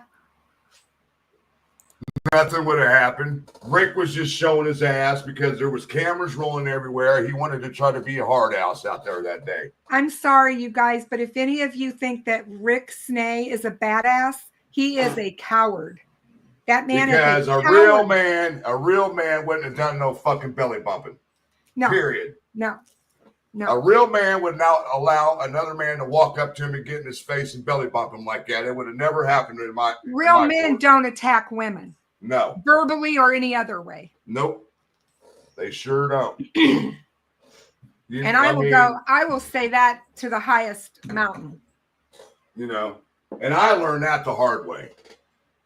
Nothing would have happened. Rick was just showing his ass because there was cameras rolling everywhere. He wanted to try to be a hard ass out there that day. I'm sorry, you guys, but if any of you think that Rick Snay is a badass, he is a coward. That man because is a real man wouldn't have done no fucking belly bumping. No. Period. No. A real man would not allow another man to walk up to him and get in his face and belly bump him like that. It would have never happened in my real men don't attack women. No. Verbally or any other way. Nope. They sure don't. And I will say that to the highest mountain. You know, and I learned that the hard way.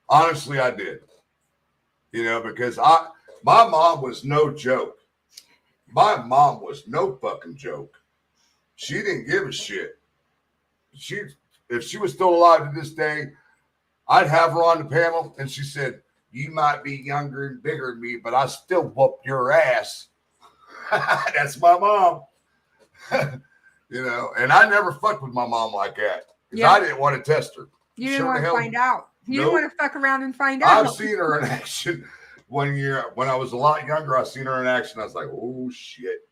Honestly, I did. You know, because my mom was no joke. My mom was no fucking joke. She didn't give a shit. If she was still alive to this day, I'd have her on the panel and she said, "You might be younger and bigger than me, but I still whoop your ass." That's my mom. You know, and I never fucked with my mom like that because I didn't want to test her. You didn't want to find out. You didn't want to fuck around and find out. I've seen her in action. 1 year when I was a lot younger, I seen her in action. I was like, "Oh shit,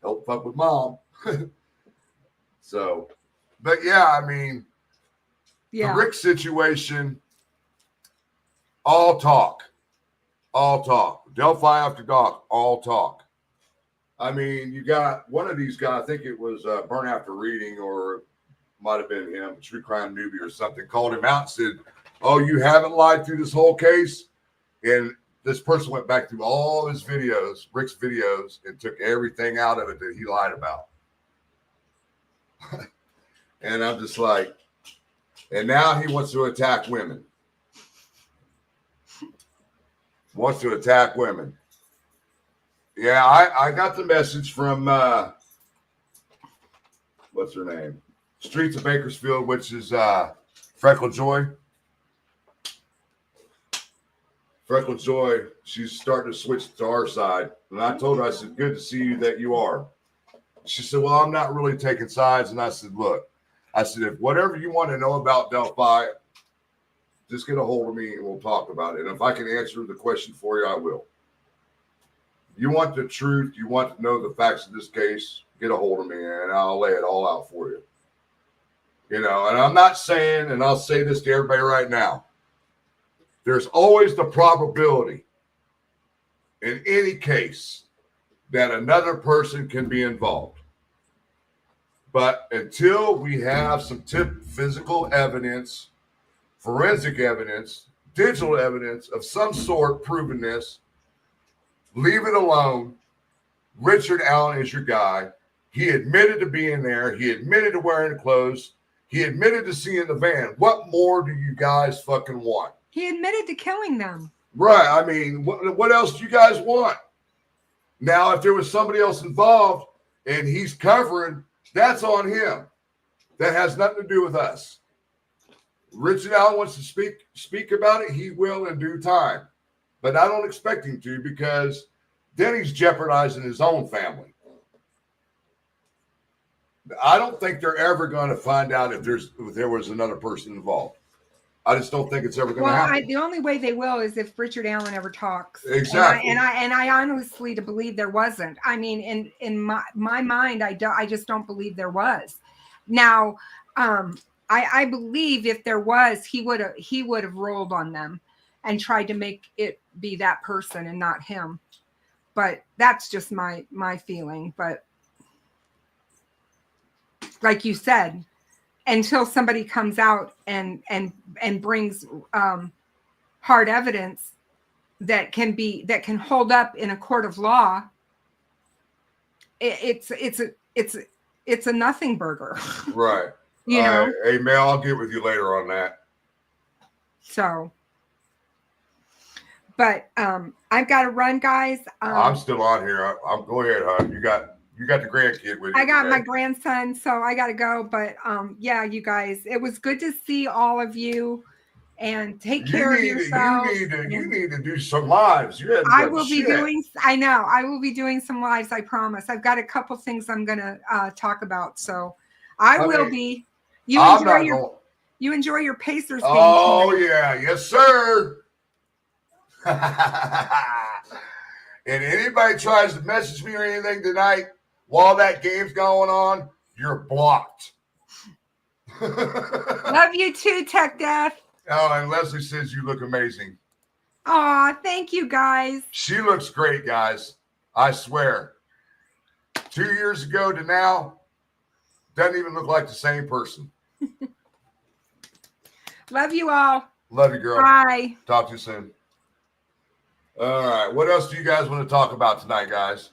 don't fuck with mom." So, but yeah, I mean, the Rick situation, all talk. Delphi After Dark, all talk. I mean, you got one of these guys. I think it was Burn After Reading, or might have been him, True Crime Newbie or something. Called him out and said, "Oh, you haven't lied through this whole case." And this person went back through all his videos, Rick's videos, and took everything out of it that he lied about. And I'm just like, and now he wants to attack women. Yeah, I got the message from, what's her name? Streets of Bakersfield, which is Freckle Joy. Freckle Joy, she's starting to switch to our side. And I told her, I said, "Good to see you that you are." She said, "Well, I'm not really taking sides." And I said, "Look," I said, "if whatever you want to know about Delphi, just get a hold of me and we'll talk about it. And if I can answer the question for you, I will. You want the truth, you want to know the facts of this case, get a hold of me and I'll lay it all out for you." You know, and I'm not saying, and I'll say this to everybody right now, there's always the probability in any case that another person can be involved. But until we have some physical evidence, forensic evidence, digital evidence of some sort proving this, leave it alone. Richard Allen is your guy. He admitted to being there. He admitted to wearing the clothes. He admitted to seeing the van. What more do you guys fucking want? He admitted to killing them. Right. I mean, what else do you guys want? Now, if there was somebody else involved and he's covering, that's on him. That has nothing to do with us. Richard Allen wants to speak about it. He will in due time. But I don't expect him to, because then he's jeopardizing his own family. I don't think they're ever going to find out if there was another person involved. I just don't think it's ever going to happen. The only way they will is if Richard Allen ever talks. Exactly. And I honestly to believe there wasn't. I mean, in my mind, I just don't believe there was. Now, I believe if there was, he would have rolled on them. and tried to make it be that person and not him. But that's just my feeling. But like you said, until somebody comes out and brings hard evidence that can hold up in a court of law, it's a nothing burger. Right. You know. Hey, Mel, I'll get with you later on that. So, but I've got to run, guys. I'm still on here. I'm go ahead, hon. You got the grandkid with you. I got today. my grandson, so I got to go. But yeah, you guys, it was good to see all of you. And take care of yourselves. You need to do some lives. I will be doing. I know. I will be doing some lives. I promise. I've got a couple things I'm going to talk about. So I will be. You enjoy your Pacers game. Oh yeah, yes sir. And anybody tries to message me or anything tonight while that game's going on, you're blocked. Love you too, Tech Death. Oh, and Leslie says you look amazing. Aw, thank you, guys. She looks great, guys. I swear. 2 years ago to now, doesn't even look like the same person. Love you all. Love you, girl. Bye. Talk to you soon. All right. What else do you guys want to talk about tonight, guys?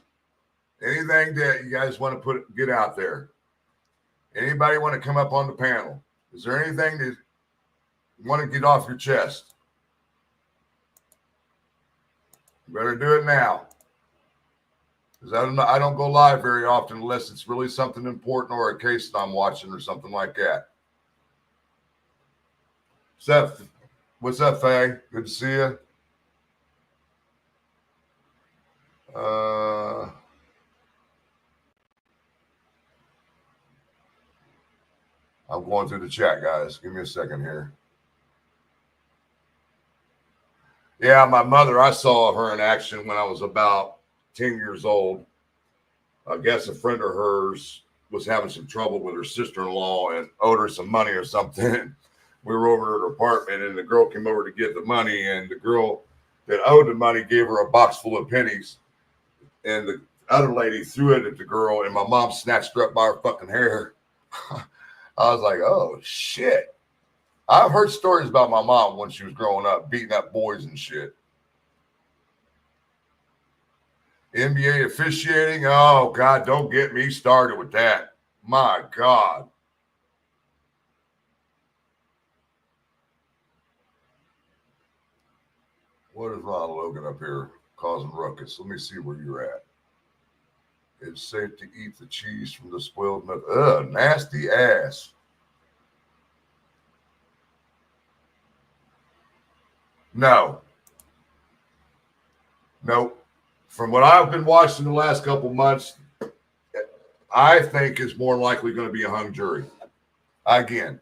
Anything that you guys want to get out there? Anybody want to come up on the panel? Is there anything that you want to get off your chest? You better do it now. Because I don't go live very often unless it's really something important or a case that I'm watching or something like that. What's up, Faye? Good to see you. I'm going through the chat, guys. Give me a second here. Yeah, my mother, I saw her in action when I was about 10 years old. I guess a friend of hers was having some trouble with her sister-in-law and owed her some money or something. We were over at her apartment, and the girl came over to get the money, and the girl that owed the money gave her a box full of pennies, and the other lady threw it at the girl, and my mom snatched her up by her fucking hair. I was like, oh, shit. I've heard stories about my mom when she was growing up, beating up boys and shit. NBA officiating. Oh, God, don't get me started with that. My God. What is Ron Logan up here causing ruckus? Let me see where you're at. It's safe to eat the cheese from the spoiled milk. Ugh, nasty ass. No. Nope. From what I've been watching the last couple months, I think it's more likely going to be a hung jury. Again.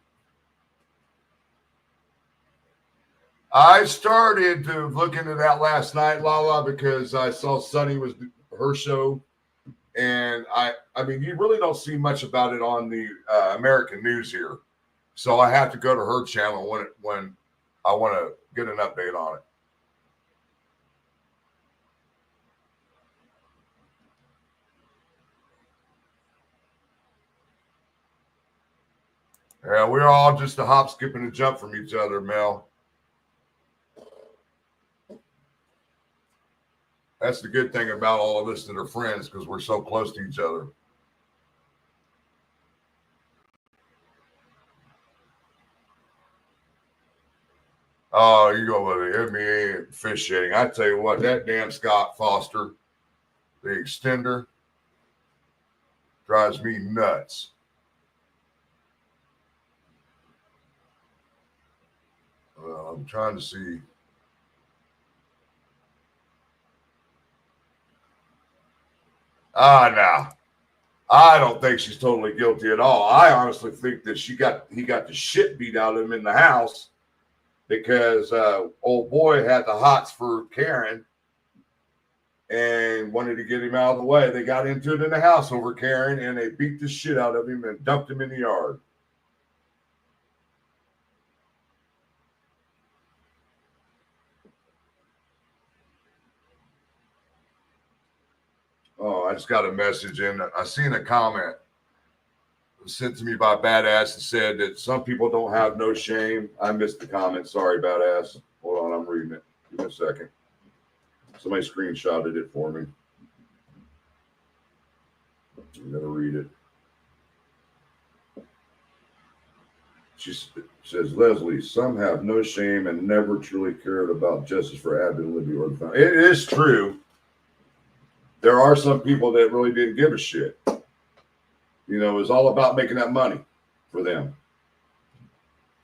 I started to look into that last night, Lala, because I saw Sunny was her show. And I mean, you really don't see much about it on the American news here. So I have to go to her channel when I want to get an update on it. Yeah, we're all just a hop, skip, and a jump from each other, Mel. That's the good thing about all of us that are friends, because we're so close to each other. Oh, you go with the NBA officiating. I tell you what, that damn Scott Foster, the extender, drives me nuts. I'm trying to see. No. I don't think she's totally guilty at all. I honestly think that he got the shit beat out of him in the house because old boy had the hots for Karen and wanted to get him out of the way. They got into it in the house over Karen, and they beat the shit out of him and dumped him in the yard. Oh, I just got a message in. I seen a comment sent to me by Badass that said that some people don't have no shame. I missed the comment. Sorry, Badass. Hold on, I'm reading it. Give me a second. Somebody screenshotted it for me. I'm going to read it. She says, Leslie, some have no shame and never truly cared about justice for Abby and Libby or the family. It is true. There are some people that really didn't give a shit. You know, it was all about making that money for them.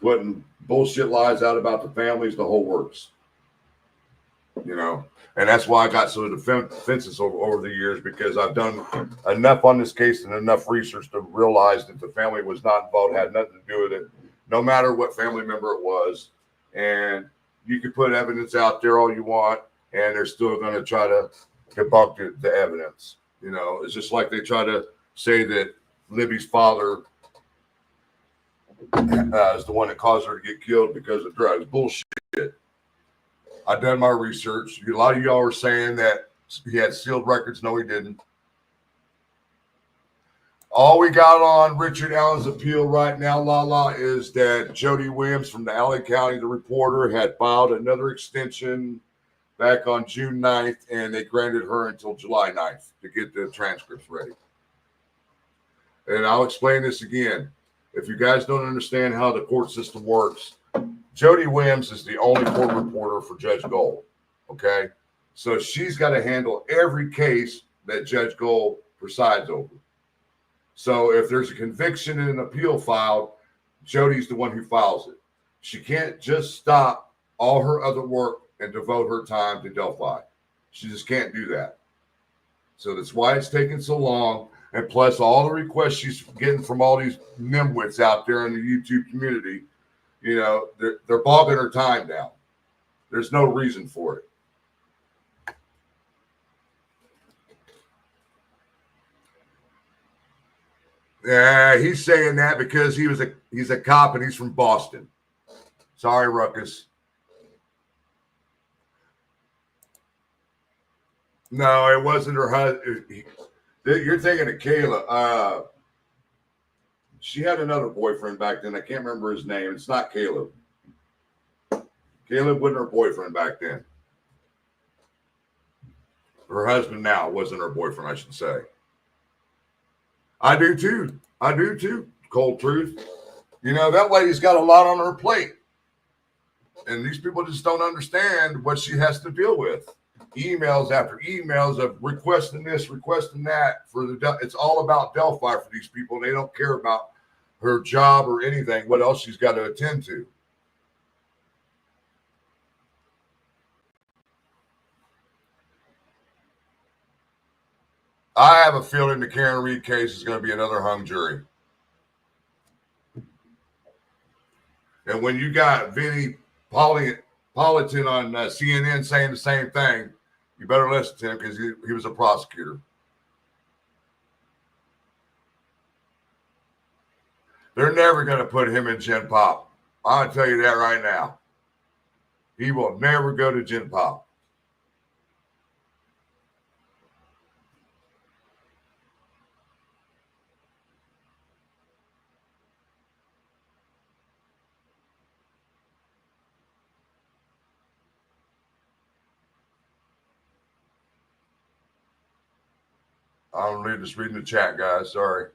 Putting bullshit lies out about the families, the whole works. You know, and that's why I got so defensive over the years, because I've done enough on this case and enough research to realize that the family was not involved, had nothing to do with it, no matter what family member it was. And you can put evidence out there all you want, and they're still going to try to debunk the evidence. You know, it's just like they try to say that Libby's father is the one that caused her to get killed because of drugs. Bullshit. I've done my research. A lot of y'all are saying that he had sealed records. No, he didn't. All we got on Richard Allen's appeal right now, Lala, is that Jody Williams from the LA County, the reporter, had filed another extension back on June 9th, and they granted her until July 9th to get the transcripts ready. And I'll explain this again. If you guys don't understand how the court system works, Jody Williams is the only court reporter for Judge Gold, okay? So she's got to handle every case that Judge Gold presides over. So if there's a conviction and an appeal filed, Jody's the one who files it. She can't just stop all her other work and devote her time to Delphi. She just can't do that. So that's why it's taking so long. And plus all the requests she's getting from all these nimwits out there in the YouTube community, you know, they're bogging her time down. There's no reason for it. Yeah, he's saying that because he's a cop and he's from Boston. Sorry, Ruckus. No, it wasn't her husband. You're thinking of Kayla. She had another boyfriend back then. I can't remember his name. It's not Caleb. Caleb wasn't her boyfriend back then. Her husband now wasn't her boyfriend, I should say. I do too. Cold truth. You know, that lady's got a lot on her plate. And these people just don't understand what she has to deal with. Emails after emails of requesting this, requesting that. It's all about Delphi for these people. They don't care about her job or anything, what else she's got to attend to. I have a feeling the Karen Reed case is going to be another hung jury. And when you got Vinny Politan on CNN saying the same thing, you better listen to him because he was a prosecutor. They're never going to put him in Gen Pop. I'll tell you that right now. He will never go to Gen Pop. I'm just reading the chat, guys. Sorry.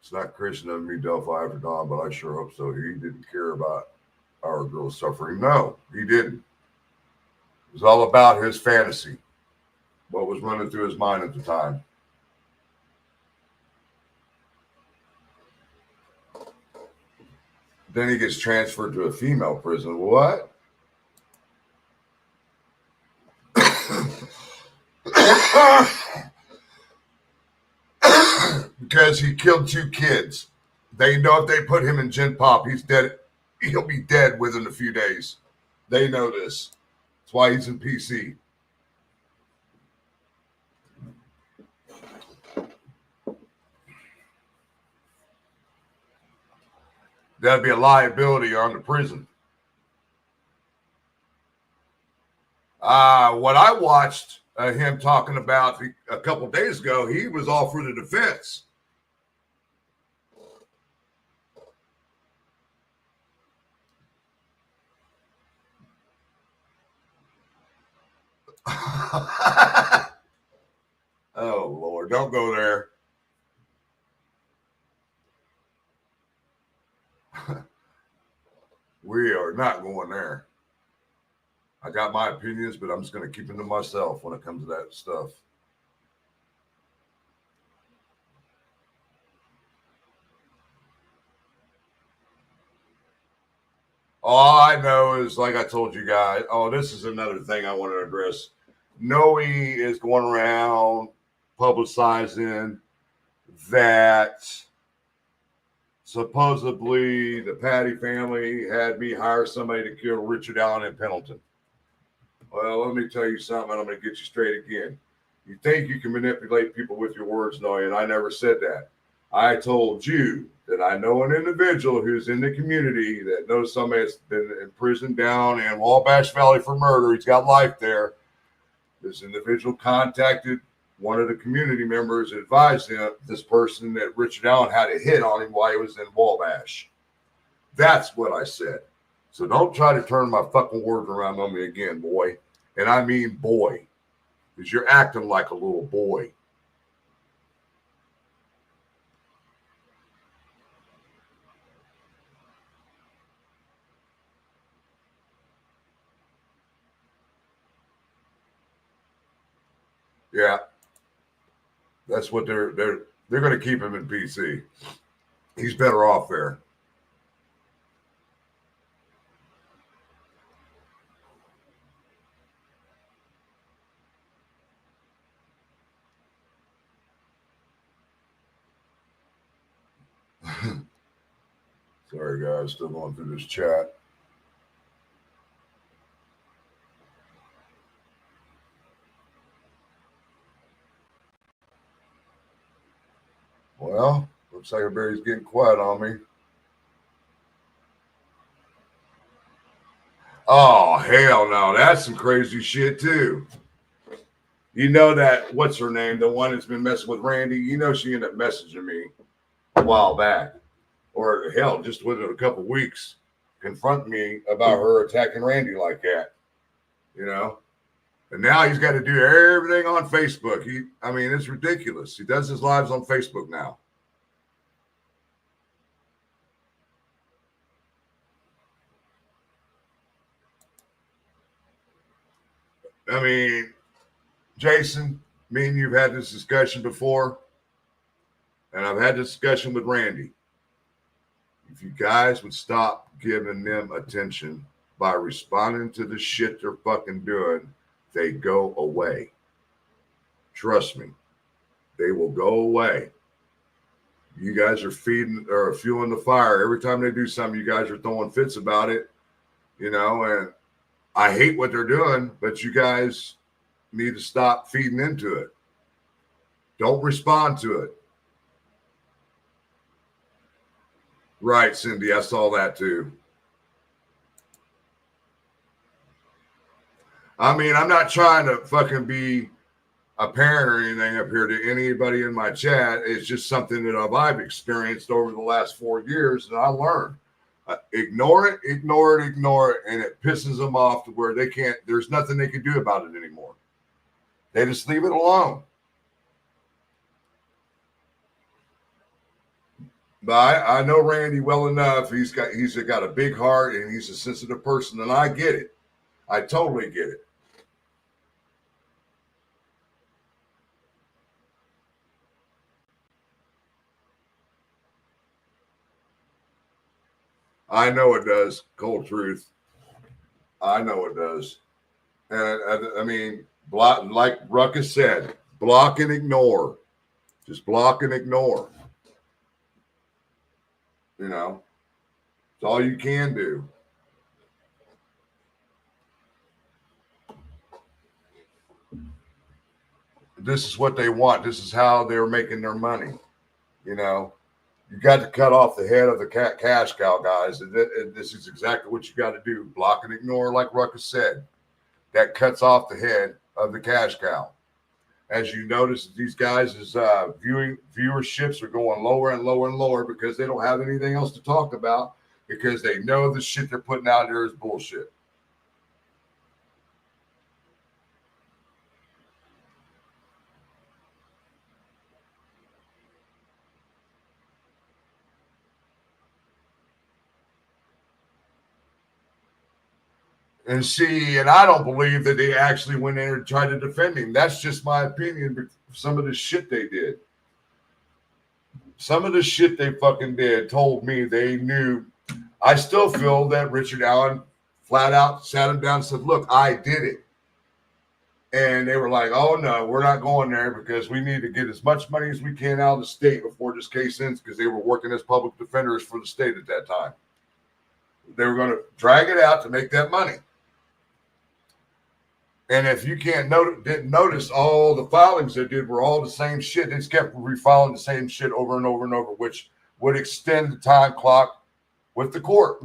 It's not Christian of me, Delphi after Dawn, but I sure hope so. He didn't care about our girls suffering. No, he didn't. It was all about his fantasy, what was running through his mind at the time. Then he gets transferred to a female prison. What? Because he killed 2 kids. They know if they put him in Gen Pop, he's dead. He'll be dead within a few days. They know this. That's why he's in PC. That'd be a liability on the prison. What I watched him talking about a couple days ago, he was all for the defense. Oh, Lord, don't go there. We are not going there. I got my opinions, but I'm just going to keep them to myself when it comes to that stuff. All I know is, like I told you guys, this is another thing I want to address. Noe is going around publicizing that supposedly the Patty family had me hire somebody to kill Richard Allen in Pendleton. Well, let me tell you something. I'm going to get you straight again. You think you can manipulate people with your words, Noe, and I never said that. I told you that I know an individual who's in the community that knows somebody that's been in prison down in Wabash Valley for murder. He's got life there. This individual contacted one of the community members, advised him, this person, that Richard Allen had a hit on him while he was in Wabash. That's what I said. So don't try to turn my fucking words around on me again, boy. And I mean boy, because you're acting like a little boy. Yeah, that's what they're going to keep him in PC. He's better off there. Sorry, guys, still going through this chat. Well, looks like everybody's getting quiet on me. Oh, hell no. That's some crazy shit, too. You know that, what's her name? The one that's been messing with Randy. You know she ended up messaging me a while back. Or, hell, just within a couple weeks, confront me about her attacking Randy like that. You know? And now he's got to do everything on Facebook. It's ridiculous. He does his lives on Facebook now. I mean, Jason, me and you've had this discussion before, and I've had this discussion with Randy. If you guys would stop giving them attention by responding to the shit they're fucking doing, they go away. Trust me, they will go away. You guys are feeding or fueling the fire. Every time they do something, you guys are throwing fits about it, and I hate what they're doing, but you guys need to stop feeding into it. Don't respond to it. Right, Cindy, I saw that too. I'm not trying to fucking be a parent or anything up here to anybody in my chat. It's just something that I've experienced over the last 4 years, and I learned. Ignore it, and it pisses them off to where there's nothing they can do about it anymore. They just leave it alone. But I know Randy well enough. He's got a big heart, and he's a sensitive person, and I get it. I totally get it. I know it does. Cold truth. I know it does. And like Ruckus said, block and ignore. Just block and ignore. It's all you can do. This is what they want. This is how they're making their money. You got to cut off the head of the cash cow, guys. And this is exactly what you got to do. Block and ignore, like Ruckus said. that cuts off the head of the cash cow. As you notice, these guys' viewerships are going lower and lower and lower because they don't have anything else to talk about, because they know the shit they're putting out there is bullshit. And see, and I don't believe that they actually went in and tried to defend him. That's just my opinion. But some of the shit they did, some of the shit they fucking did told me they knew. I still feel that Richard Allen flat out sat him down and said, look, I did it. And they were like, oh, no, we're not going there because we need to get as much money as we can out of the state before this case ends, because they were working as public defenders for the state at that time. They were going to drag it out to make that money. And if you didn't notice, all the filings they did were all the same shit. They just kept refiling the same shit over and over and over, which would extend the time clock with the court.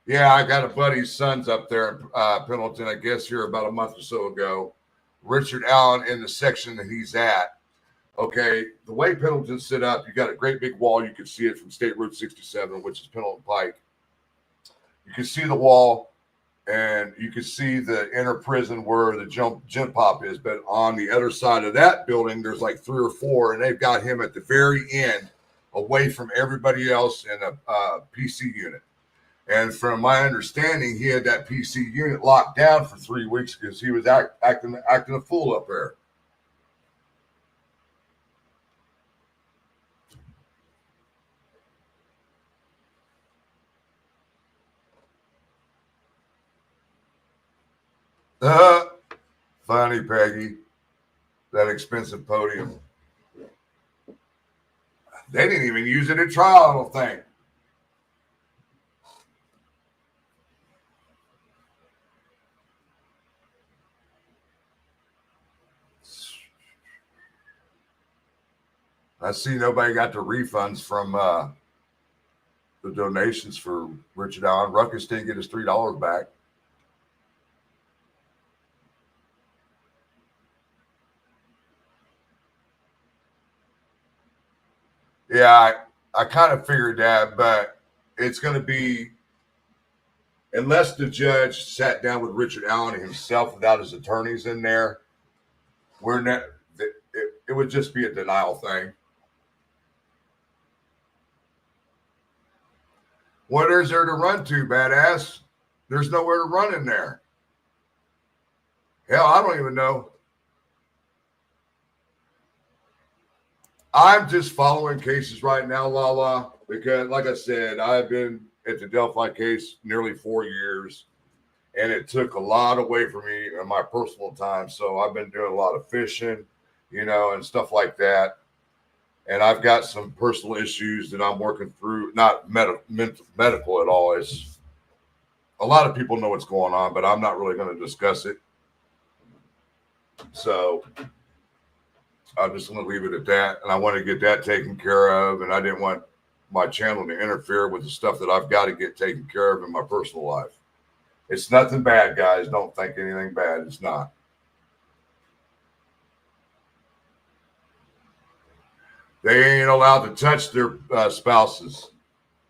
Yeah, I got a buddy's son's up there in Pendleton, I guess here about a month or so ago. Richard Allen in the section that he's at. Okay, the way Pendleton's set up, you got a great big wall. You can see it from State Route 67, which is Pendleton Pike. You can see the wall. And you can see the inner prison where the gym pop is. But on the other side of that building, there's like 3 or 4, and they've got him at the very end, away from everybody else in a PC unit. And from my understanding, he had that PC unit locked down for 3 weeks because he was acting a fool up there. Funny, Peggy. That expensive podium. They didn't even use it at trial, I don't think. I see nobody got the refunds from the donations for Richard Allen. Ruckus didn't get his $3 back. Yeah, I kind of figured that, but it's going to be, unless the judge sat down with Richard Allen himself without his attorneys in there, it would just be a denial thing. What is there to run to, badass? There's nowhere to run in there. Hell, I don't even know. I'm just following cases right now, Lala, because, like I said, I've been at the Delphi case nearly 4 years, and it took a lot away from me in my personal time. So I've been doing a lot of fishing, and stuff like that. And I've got some personal issues that I'm working through, not medical at all. It's a lot of people know what's going on, but I'm not really going to discuss it. So I'm just going to leave it at that. And I want to get that taken care of. And I didn't want my channel to interfere with the stuff that I've got to get taken care of in my personal life. It's nothing bad, guys. Don't think anything bad. It's not. They ain't allowed to touch their spouses.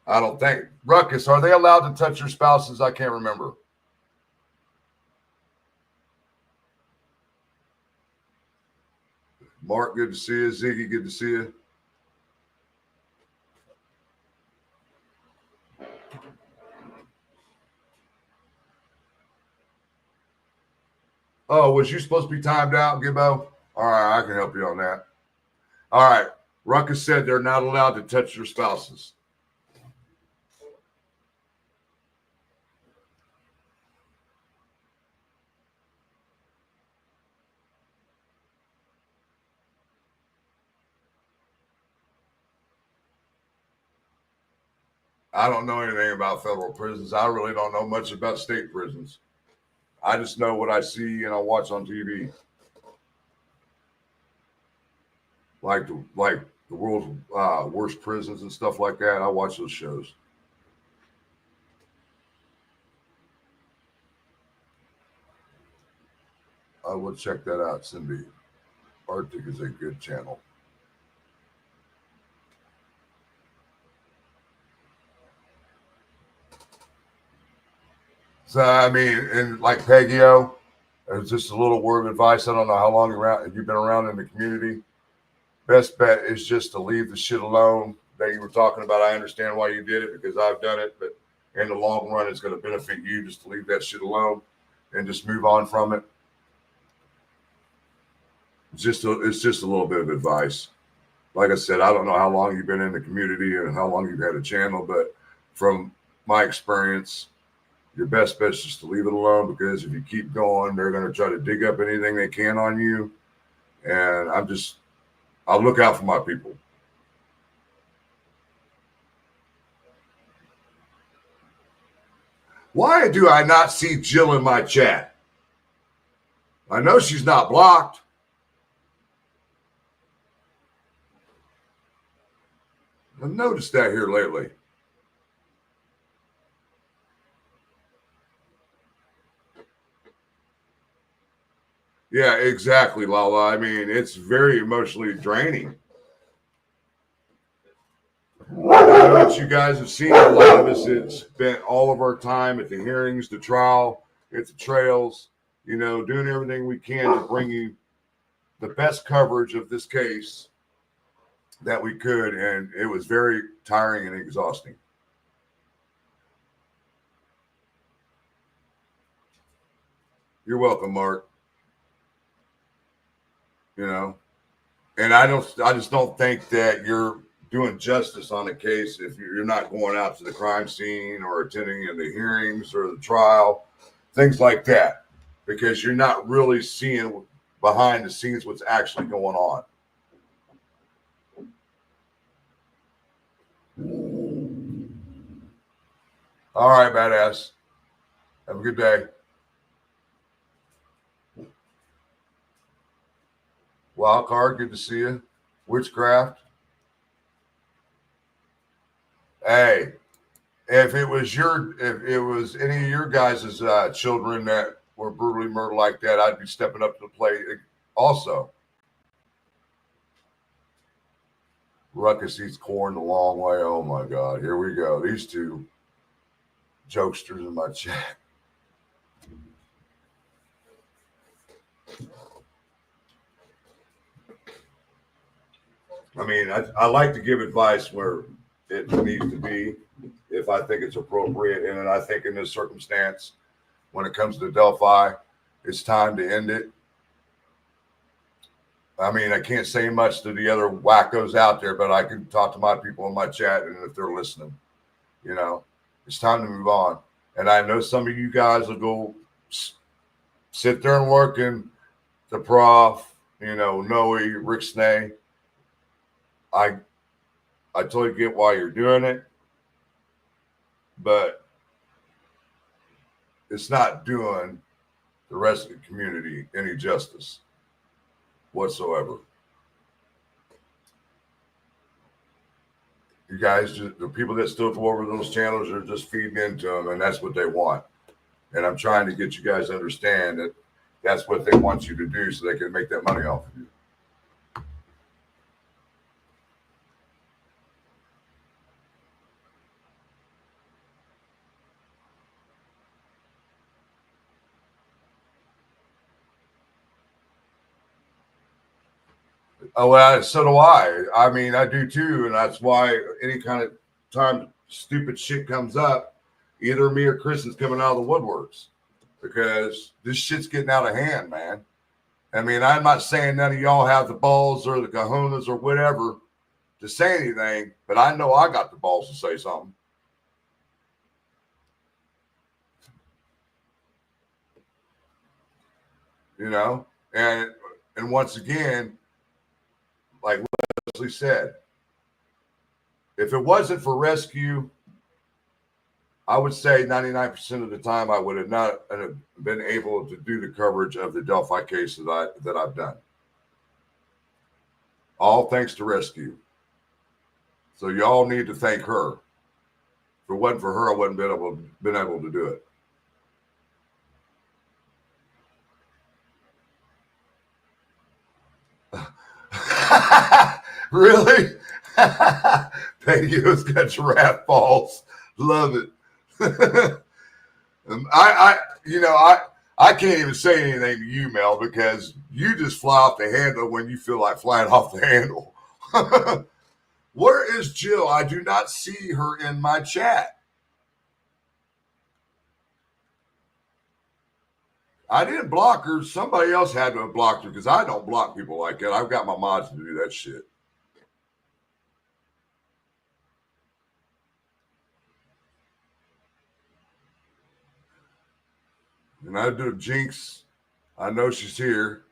I don't think. Ruckus, are they allowed to touch their spouses? I can't remember. Mark, good to see you. Ziggy, good to see you. Oh, was you supposed to be timed out, Gibbo? All right, I can help you on that. All right. Ruckus said they're not allowed to touch their spouses. I don't know anything about federal prisons. I really don't know much about state prisons. I just know what I see and I watch on TV. Like the world's worst prisons and stuff like that. I watch those shows. I will check that out, Cindy. Arctic is a good channel. So, I mean, and like Peggio, it's just a little word of advice. I don't know how long you've been around in the community. Best bet is just to leave the shit alone that you were talking about. I understand why you did it because I've done it, but in the long run, it's going to benefit you just to leave that shit alone and just move on from it. It's just a little bit of advice. Like I said, I don't know how long you've been in the community and how long you've had a channel, but from my experience, your best bet is just to leave it alone, because if you keep going, they're going to try to dig up anything they can on you. And I'll look out for my people. Why do I not see Jill in my chat? I know she's not blocked. I've noticed that here lately. Yeah, exactly, Lala. I mean, it's very emotionally draining. I know that you guys have seen a lot of us. It's spent all of our time at the hearings, the trial, at the trails, doing everything we can to bring you the best coverage of this case that we could. And it was very tiring and exhausting. You're welcome, Mark. And I just don't think that you're doing justice on the case if you're not going out to the crime scene or attending in the hearings or the trial, things like that, because you're not really seeing behind the scenes what's actually going on. All right, badass. Have a good day. Wild card, good to see you. Witchcraft. Hey, if it was any of your guys' children that were brutally murdered like that, I'd be stepping up to the plate also. Ruckus eats corn the long way. Oh my God, here we go. These two jokesters in my chat. I mean, I like to give advice where it needs to be, if I think it's appropriate. And I think in this circumstance, when it comes to Delphi, it's time to end it. I mean, I can't say much to the other wackos out there, but I can talk to my people in my chat, and if they're listening, it's time to move on. And I know some of you guys will go sit there and work in the prof, Noe, Rick Snay. I totally get why you're doing it, but it's not doing the rest of the community any justice whatsoever. You guys, the people that still go over those channels are just feeding into them, and that's what they want. And I'm trying to get you guys to understand that that's what they want you to do so they can make that money off of you. Oh, well, so do I. I mean, I do too. And that's why any kind of time stupid shit comes up, either me or Chris is coming out of the woodworks, because this shit's getting out of hand, man. I mean, I'm not saying none of y'all have the balls or the cojones or whatever to say anything, but I know I got the balls to say something. And once again, like Leslie said, if it wasn't for rescue, I would say 99% of the time I would have not been able to do the coverage of the Delphi case that I've done. All thanks to rescue. So y'all need to thank her. If it wasn't for her, I wouldn't been able to do it. Really? Peggy's got giraffe balls. Love it. I can't even say anything to you, Mel, because you just fly off the handle when you feel like flying off the handle. Where is Jill? I do not see her in my chat. I didn't block her. Somebody else had to have blocked her because I don't block people like that. I've got my mods to do that shit. And I do Jinx. I know she's here.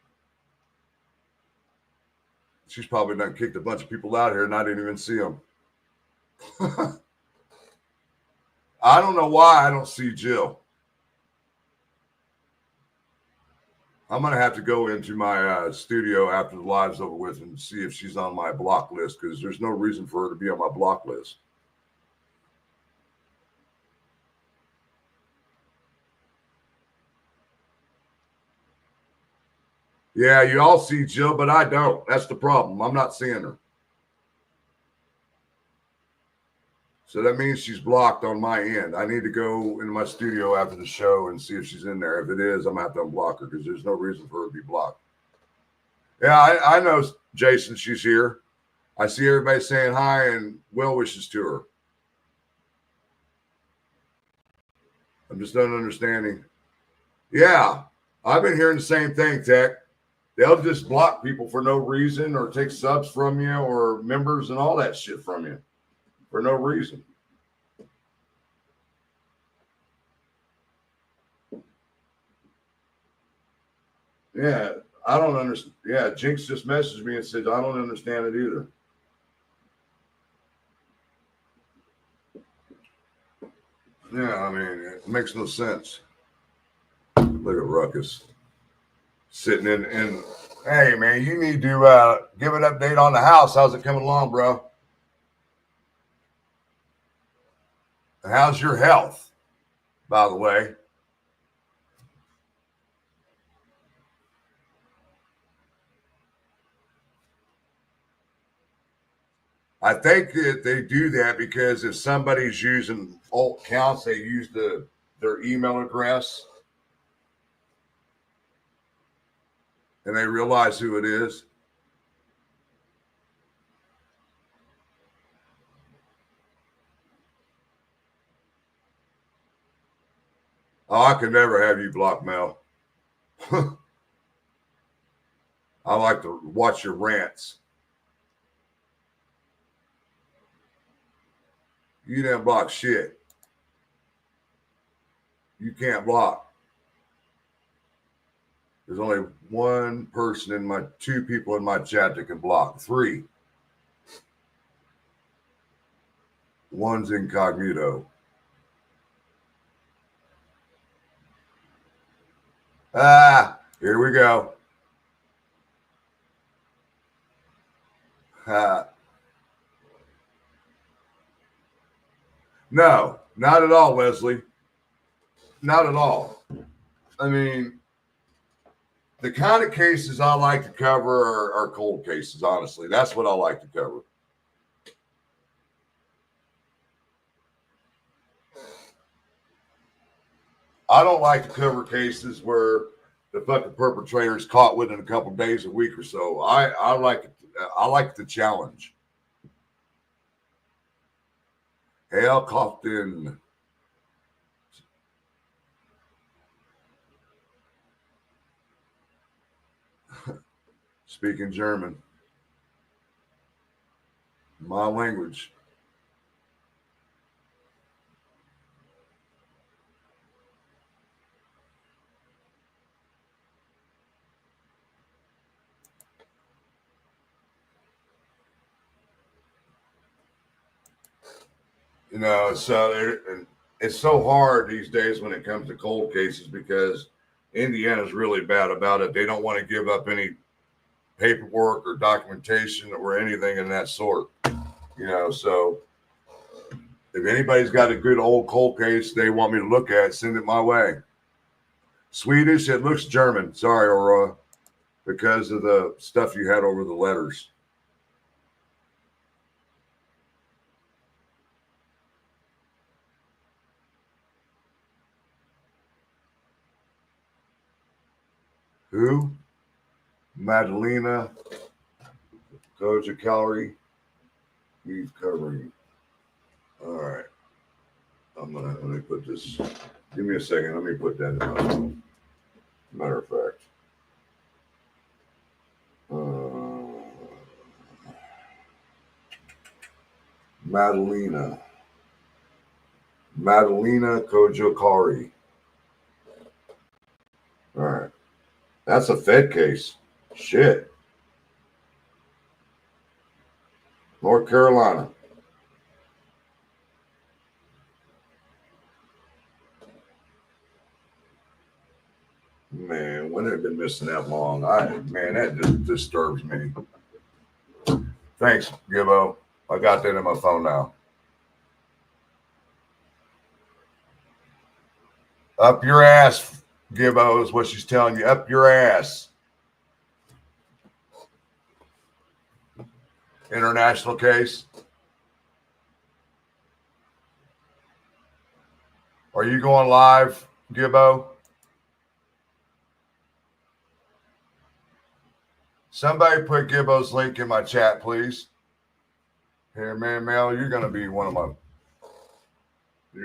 She's probably done kicked a bunch of people out here and I didn't even see them. I don't know why I don't see Jill. I'm going to have to go into my studio after the live's over with and see if she's on my block list because there's no reason for her to be on my block list. Yeah, you all see Jill, but I don't. That's the problem. I'm not seeing her. So that means she's blocked on my end. I need to go into my studio after the show and see if she's in there. If it is, I'm going to have to unblock her because there's no reason for her to be blocked. Yeah, I know, Jason, she's here. I see everybody saying hi and well wishes to her. I'm just not understanding. Yeah, I've been hearing the same thing, Tech. They'll just block people for no reason or take subs from you or members and all that shit from you for no reason. Yeah, I don't understand. Yeah, Jinx just messaged me and said, I don't understand it either. Yeah, I mean, it makes no sense. Look at Ruckus. Sitting in hey, man, you need to give an update on the house. How's it coming along, bro? And how's your health, by the way? I think that they do that because if somebody's using alt accounts, they use their email address and they realize who it is. Oh, I can never have you blocked, Mel. I like to watch your rants. You didn't block shit. You can't block. There's only one person two people in my chat that can block. 3. One's incognito. Here we go. No, not at all, Leslie. Not at all. I mean, the kind of cases I like to cover are cold cases, honestly. That's what I like to cover. I don't like to cover cases where the fucking perpetrator is caught within a couple of days, a week or so. I like the challenge. Hell, Cofton. Speaking German. My language. You know, so it's so hard these days when it comes to cold cases because Indiana's really bad about it. They don't want to give up any paperwork or documentation or anything in that sort. You know, so if anybody's got a good old cold case they want me to look at, send it my way. Swedish, it looks German. Sorry, Aurora, because of the stuff you had over the letters. Who? Madalena Koja Calorie. Beef covering. All right. Let me put this. Give me a second. Let me put that in my phone. Matter of fact. Madalena Kojokari. All right. That's a Fed case. Shit. North Carolina. Man, when have I been missing that long? Man, that just disturbs me. Thanks, Gibbo. I got that in my phone now. Up your ass, Gibbo, is what she's telling you. Up your ass. International case. Are you going live, Gibbo? Somebody put Gibbo's link in my chat, please. Here, man, Mel, you're going to be you're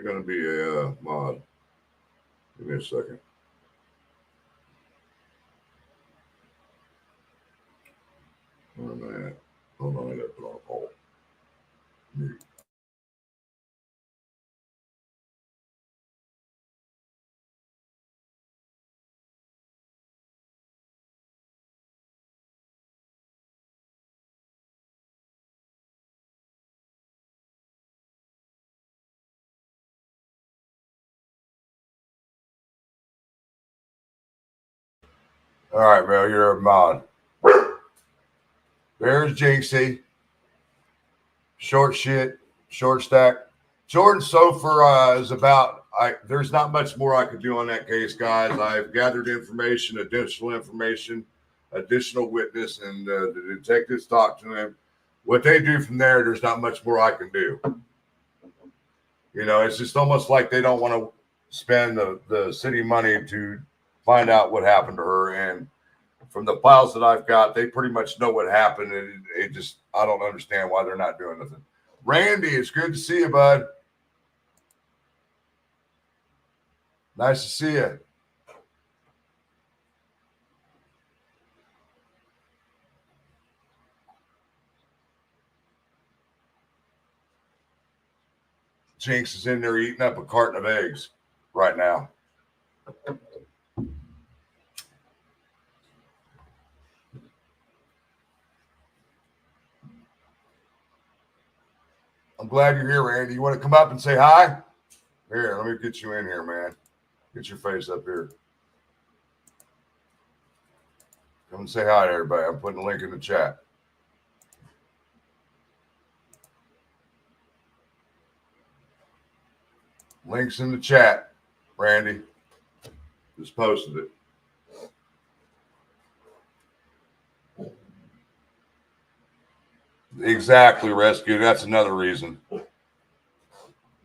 going to be a mod. Give me a second. Where am I at? Hold on, I got to put on a poll. Mute. All right, Mel, you're a mod. There's Jinxie. Short shit, short stack. Jordan Sofer is about. There's not much more I could do on that case, guys. I've gathered information, additional witness, and the detectives talked to him. What they do from there, there's not much more I can do. You know, it's just almost like they don't want to spend the city money to find out what happened to her. And from the files that I've got, they pretty much know what happened. And it just, I don't understand why they're not doing nothing. Randy, it's good to see you, bud. Nice to see you. Jinx is in there eating up a carton of eggs right now. I'm glad you're here, Randy. You want to come up and say hi? Here, let me get you in here, man. Get your face up here. Come and say hi to everybody. I'm putting a link in the chat. Links in the chat, Randy. Just posted it. Exactly, Rescue. That's another reason.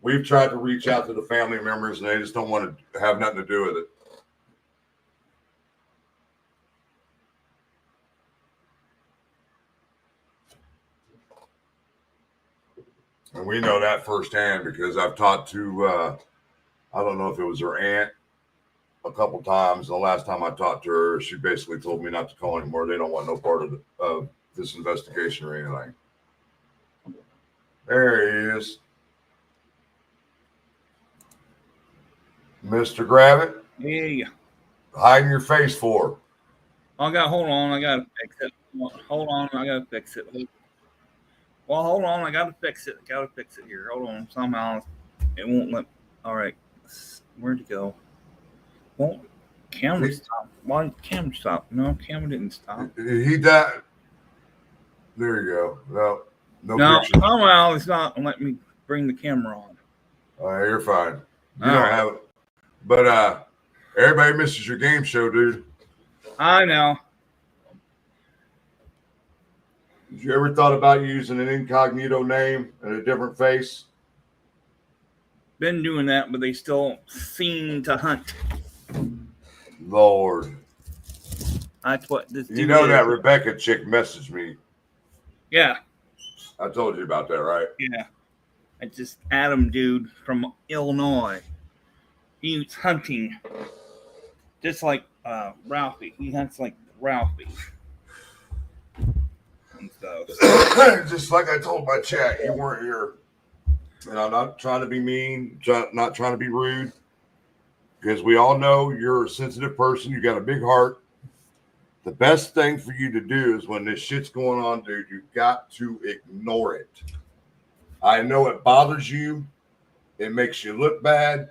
We've tried to reach out to the family members, and they just don't want to have nothing to do with it. And we know that firsthand because I've talked to, I don't know if it was her aunt a couple times. The last time I talked to her, she basically told me not to call anymore. They don't want no part of this investigation or anything. There he is. Mr. Gravitt. Yeah. Hiding your face for? Hold on, I gotta fix it. Hold on, I gotta fix it. Well, hold on, I gotta fix it. Here. Hold on. Somehow it won't let. All right. Where'd it go? Well, camera stop. Why did camera stop? No, camera didn't stop. He died. There you go. No picture. Somehow it's not letting me bring the camera on. You're fine. You don't have it. But everybody misses your game show, dude. I know. Did you ever thought about using an incognito name and a different face? Been doing that, but they still seem to hunt. Lord. That's what this dude You know is. that Rebecca chick messaged me. Yeah, I told you about that, right? yeah. It's this Adam dude from Illinois. He's hunting just like Ralphie. He hunts like Ralphie and stuff. Just like I told my chat, you weren't here. And I'm not trying to be mean, not trying to be rude, because we all know you're a sensitive person. You got a big heart. The best thing for you to do is when this shit's going on, dude, you got to ignore it. I know it bothers you. It makes you look bad,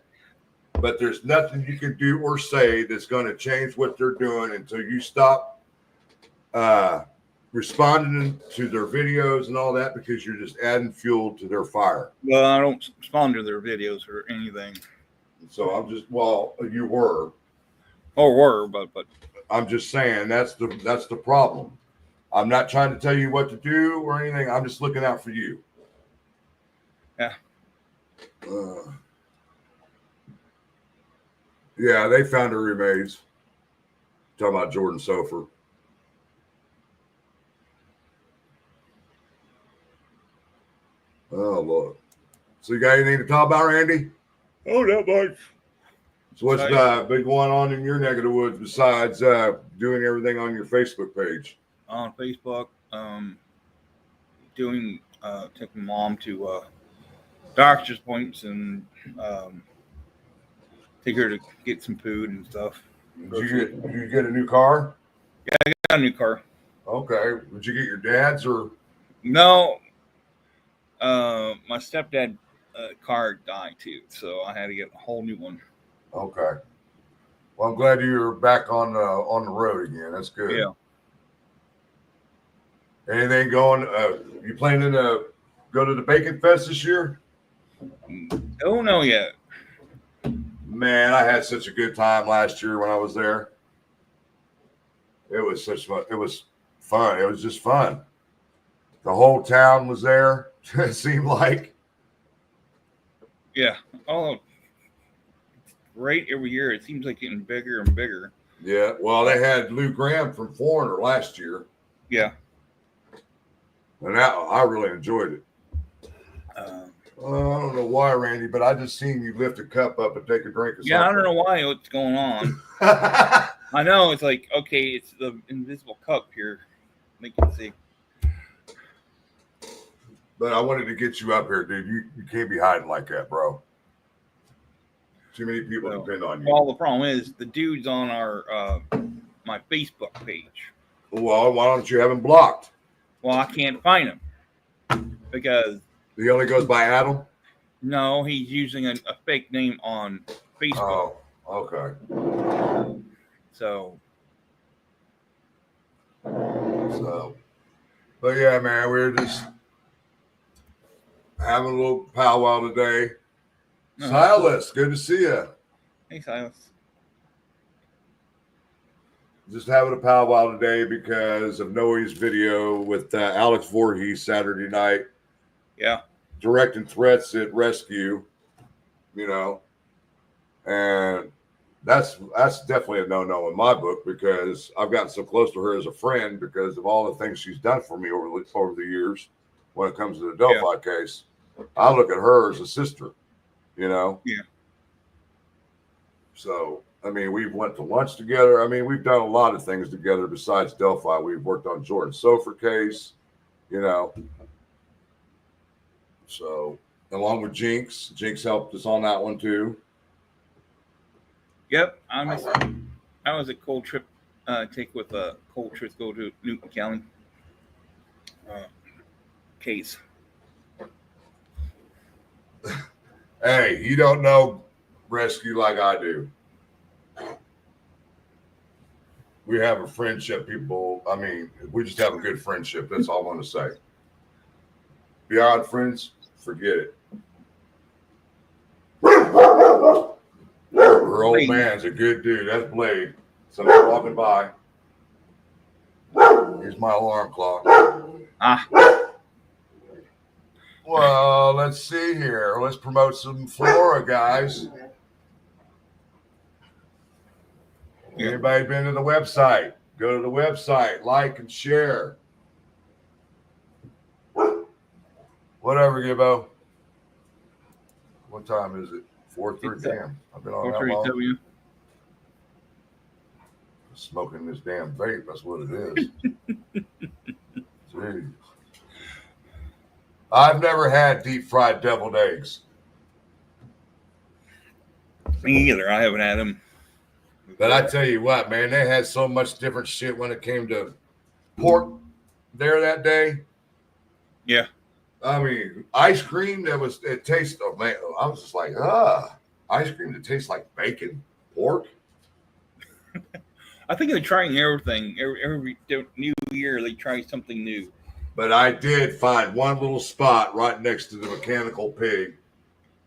but there's nothing you can do or say that's going to change what they're doing until you stop responding to their videos and all that, because you're just adding fuel to their fire. Well, I don't respond to their videos or anything. So I'm just, well, you were. Or were, but I'm just saying that's the problem. I'm not trying to tell you what to do or anything. I'm just looking out for you. Yeah. Yeah, they found her remains. Talking about Jordan Sofer. Oh, Lord. So you got anything to talk about, Randy? oh, not much. So what's been going on in your neck of the woods besides doing everything on your Facebook page? On Facebook, taking mom to doctor's appointments and take her to get some food and stuff. Did you get a new car? I got a new car. Okay. Did you get your dad's or? No, my stepdad car died too, so I had to get a whole new one. Okay. Well, I'm glad you're back on the road again. That's good. Yeah. Anything going? You planning to go to the Bacon Fest this year? Don't know yet. Man, I had such a good time last year when I was there. It was such fun. It was fun. It was just fun. The whole town was there. It seemed like. Yeah. Oh, great every year. It seems like getting bigger and bigger. Yeah. Well, they had Lou Graham from Foreigner last year. Yeah. And I really enjoyed it. I don't know why, Randy, but I just seen you lift a cup up and take a drink of something. I don't know what's going on. I know it's like, okay, it's the invisible cup here. Make it see. But I wanted to get you up here, dude. You can't be hiding like that, bro. Too many people depend on you. Well, the problem is the dude's on our my Facebook page. Well, why don't you have him blocked? Well, I can't find him because he only goes by Adam. No, he's using a fake name on Facebook. Oh, okay. So, but yeah, man, we're just having a little powwow today. Silas, good to see you. Hey, Silas. Just having a powwow today because of Noe's video with Alex Voorhees Saturday night. Yeah. Directing threats at rescue, you know, and that's definitely a no-no in my book, because I've gotten so close to her as a friend because of all the things she's done for me over the years. When it comes to the Delphi case, I look at her as a sister, you know. Yeah. So I mean, we've went to lunch together. I mean, we've done a lot of things together besides Delphi. We've worked on Jordan Sofer case, you know. So, along with Jinx. Jinx helped us on that one too. Yep, I was a cold trip take with a cold trip go to Newton County case. Hey, you don't know rescue like I do. We have a friendship, people. I mean, we just have a good friendship. That's all I want to say. Beyond friends, forget it. Her old man's a good dude. That's Blade. Somebody walking by. Here's my alarm clock. Well, let's see here. Let's promote some Flora, guys. Anybody been to the website? Go to the website, like and share. Whatever, Gibbo. What time is it? 4:30. Damn, I've been on that long. 4:30 Smoking this damn vape. That's what it is. Jeez. I've never had deep fried deviled eggs. Me either. I haven't had them. But I tell you what, man, they had so much different shit when it came to pork there that day. Yeah. I mean, ice cream it tastes, oh man, I was just like, ice cream that tastes like bacon, pork. I think they're trying everything. Every new year, they try something new. But I did find one little spot right next to the Mechanical Pig.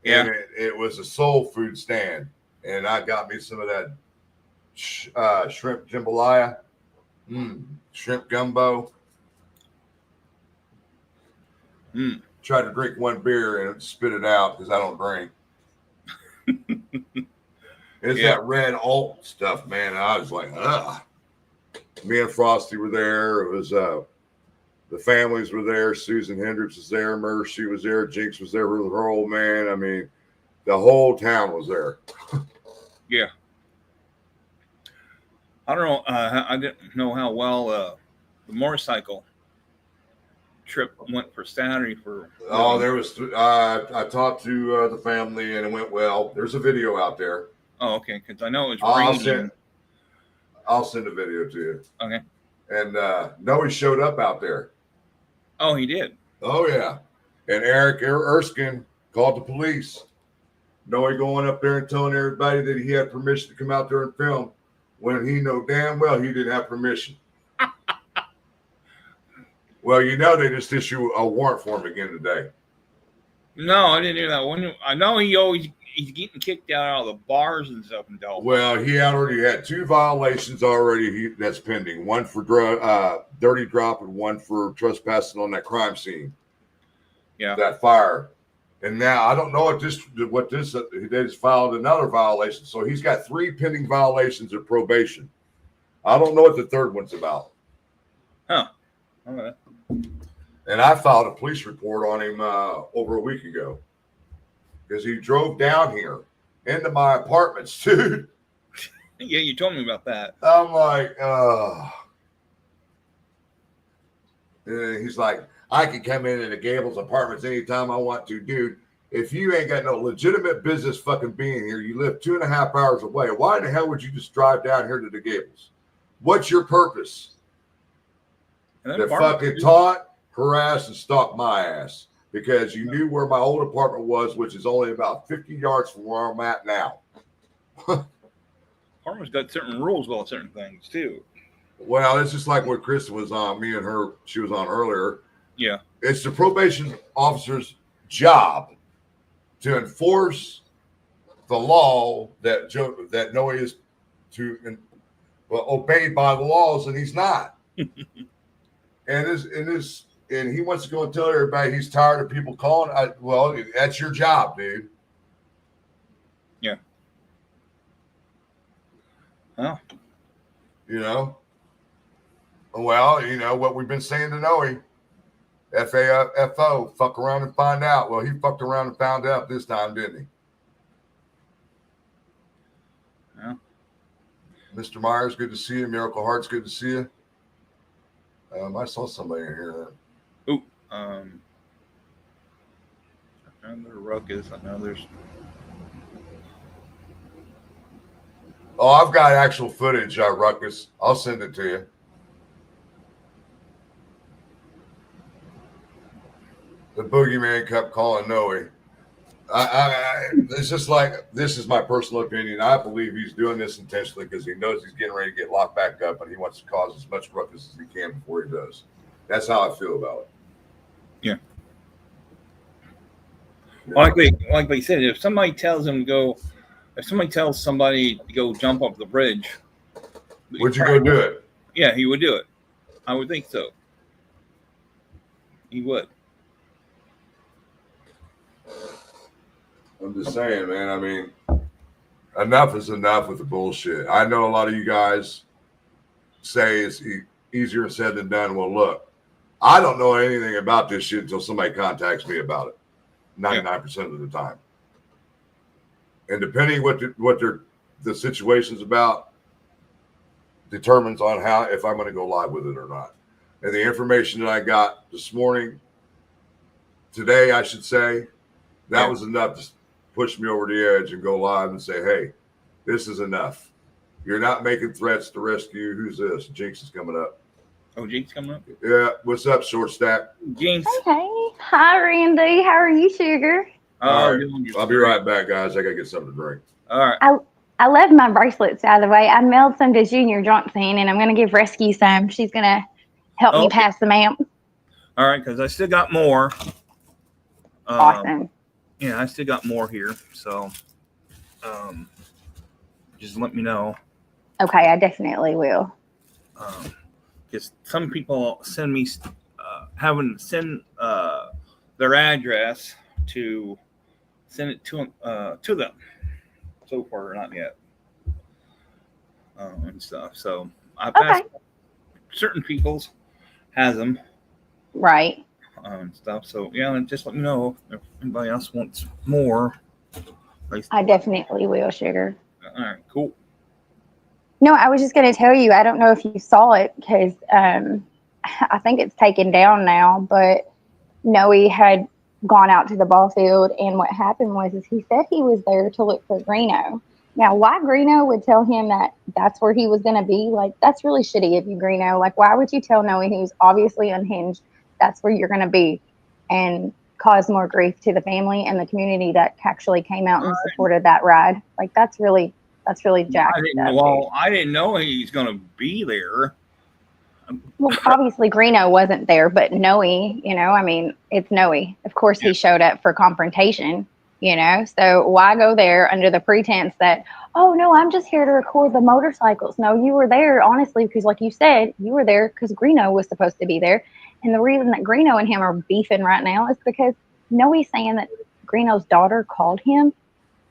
Yeah. And it was a soul food stand. And I got me some of that shrimp jambalaya, shrimp gumbo. Tried to drink one beer and spit it out because I don't drink. It's that red alt stuff, man. And I was like, ugh. Me and Frosty were there. It was the families were there. Susan Hendricks was there. Merce, she was there. Jinx was there with her old man. I mean, the whole town was there. Yeah. I don't know. I didn't know how well the motorcycle trip went for Saturday. There was. I talked to the family and it went well. There's a video out there. Oh, okay. Because I know it was raining. I'll send a video to you. Okay. And Noe showed up out there. Oh, he did. Oh yeah. And Eric Erskine called the police. Noe going up there and telling everybody that he had permission to come out there and film when he know damn well he didn't have permission. Well, you know they just issue a warrant for him again today. No, I didn't hear that one. I know he's getting kicked out of the bars and stuff in Delaware. Well, he already had 2 violations already that's pending. One for dirty drop and one for trespassing on that crime scene. Yeah. That fire. And now I don't know what this they just filed another violation. So he's got 3 pending violations of probation. I don't know what the third one's about. Huh. All right. And I filed a police report on him over a week ago because he drove down here into my apartments, dude. Yeah, you told me about that. I'm like, and he's like, I can come into the Gables apartments anytime I want to, dude. If you ain't got no legitimate business fucking being here, you live 2.5 hours away. Why in the hell would you just drive down here to the Gables? What's your purpose? To fucking taunt, harass, and stalk my ass because you knew where my old apartment was, which is only about 50 yards from where I'm at now. Apartment's got certain rules about certain things too. Well, it's just like what Kristen was on, me and her, she was on earlier. Yeah. It's the probation officer's job to enforce the law that Noe is to obeyed by the laws, and he's not. And he wants to go and tell everybody he's tired of people calling. Well, that's your job, dude. Yeah. Oh. You know. Well, you know what we've been saying to Noe. FAFO, fuck around and find out. Well, he fucked around and found out this time, didn't he? Yeah. Mr. Myers, good to see you. Miracle Heart's good to see you. I saw somebody in here. Ooh, another ruckus. I know there's. Oh, I've got actual footage, ruckus. I'll send it to you. The boogeyman kept calling Noe. It's just like, this is my personal opinion. I believe he's doing this intentionally because he knows he's getting ready to get locked back up and he wants to cause as much ruckus as he can before he does. That's how I feel about it. Yeah. Like they said, if somebody tells somebody to go jump off the bridge, would you go do it? Yeah, he would do it. I would think so. He would. I'm just saying, man. I mean, enough is enough with the bullshit. I know a lot of you guys say is easier said than done. Well, look, I don't know anything about this shit until somebody contacts me about it. 99% of the time. And depending what the situation's about determines on how, if I'm going to go live with it or not. And the information that I got this morning, today, I should say, that was enough to push me over the edge and go live and say, hey, this is enough. You're not making threats to rescue. Who's this? Jinx is coming up. Oh, Jinx coming up? Yeah. What's up, Short Stack? Jinx. Okay. Hi, Randy. How are you, Sugar? All right. I'll be right back, guys. I got to get something to drink. All right. I left my bracelets out of the way. I mailed some to Junior Johnson, and I'm going to give Rescue some. She's going to help me pass them out. All right, because I still got more. Awesome. Yeah, I still got more here. So just let me know. Okay, I definitely will. Because some people send me send their address to send it to them. So far, not yet. And stuff. So I passed certain people's has them. Right. And stuff. So yeah, just let me know if anybody else wants more. I definitely will, Sugar. All right, cool. No, I was just going to tell you, I don't know if you saw it because I think it's taken down now, but Noe had gone out to the ball field, and what happened was is he said he was there to look for Greeno. Now, why Greeno would tell him that that's where he was going to be, like, that's really shitty of you, Greeno. Like, why would you tell Noe, who's obviously unhinged, that's where you're going to be, and cause more grief to the family and the community that actually came out and supported that ride? Like, that's really jacked up. I didn't know he's going to be there. Well, obviously Greeno wasn't there, but Noe, I mean, it's Noe. Of course he showed up for confrontation, so why go there under the pretense that, oh no, I'm just here to record the motorcycles. No, you were there, honestly, because like you said, you were there because Greeno was supposed to be there. And the reason that Greeno and him are beefing right now is because Noe's saying that Greeno's daughter called him.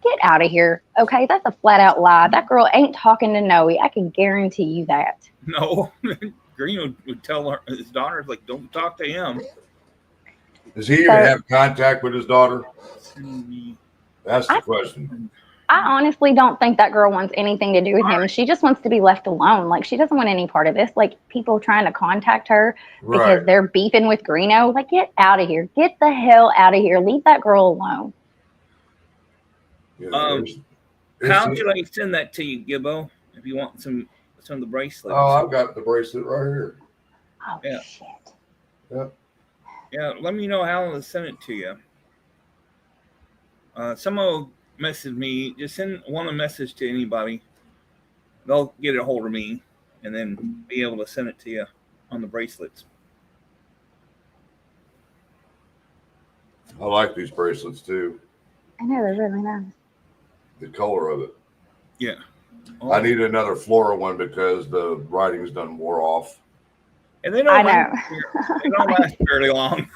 Get out of here. Okay, that's a flat out lie. That girl ain't talking to Noe. I can guarantee you that. No. Green would tell his daughter, like, don't talk to him. Does he even have contact with his daughter? That's the question. I honestly don't think that girl wants anything to do with him. She just wants to be left alone. Like, she doesn't want any part of this. Like, people trying to contact her because they're beefing with Greeno. Like, get out of here. Get the hell out of here. Leave that girl alone. How should I send that to you, Gibbo? If you want some of the bracelets. Oh, I've got the bracelet right here. Oh, shit. Yep. Yeah, let me know how to send it to you. Someone will message me. Just send one a message to anybody. They'll get a hold of me and then be able to send it to you on the bracelets. I like these bracelets too. I know, they're really nice. The color of it. Yeah. I need another floral one because the writing's done wore off. And they don't last very long.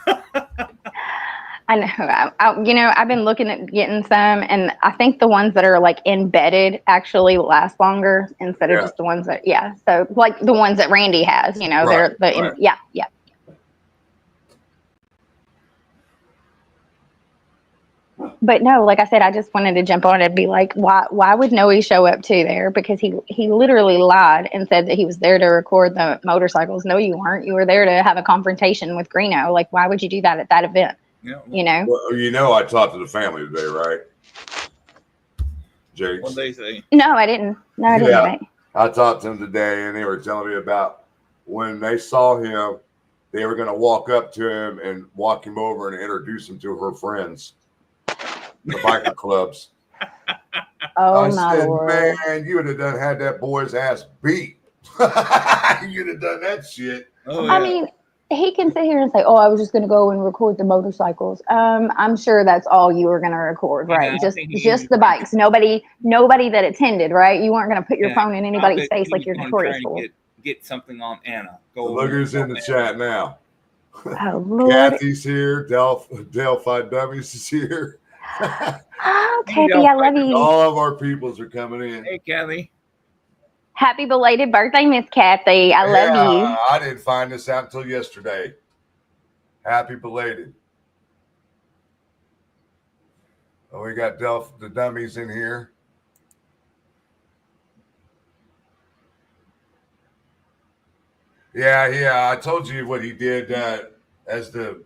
I know. I've been looking at getting some, and I think the ones that are like embedded actually last longer instead of just the ones that, so like the ones that Randy has, they're yeah. But no, like I said, I just wanted to jump on it and be like, why would Noe show up too there? Because he literally lied and said that he was there to record the motorcycles. No, you weren't. You were there to have a confrontation with Greeno. Like, why would you do that at that event? Yeah, Well, I talked to the family today, right? Jake. What they say? No, I didn't. No, I didn't. I talked to them today, and they were telling me about when they saw him, they were going to walk up to him and walk him over and introduce him to her friends. The biker clubs. I said, Lord. Man, you would have had that boy's ass beat. You'd have done that shit. Oh, yeah. I mean, he can sit here and say, "Oh, I was just going to go and record the motorcycles." I'm sure that's all you were going to record, right? Just the bikes. Nobody that attended, right? You weren't going to put your phone in anybody's face like you're notorious for. Get something on Anna. Look who's in the chat now. Oh, Lord. Kathy's here. Delphi Dummies is here. Oh, Kathy, I love you. All of our peoples are coming in. Hey, Kathy. Happy belated birthday, Miss Kathy. I love you. I didn't find this out until yesterday. Happy belated. Oh, we got the dummies in here. Yeah. I told you what he did as the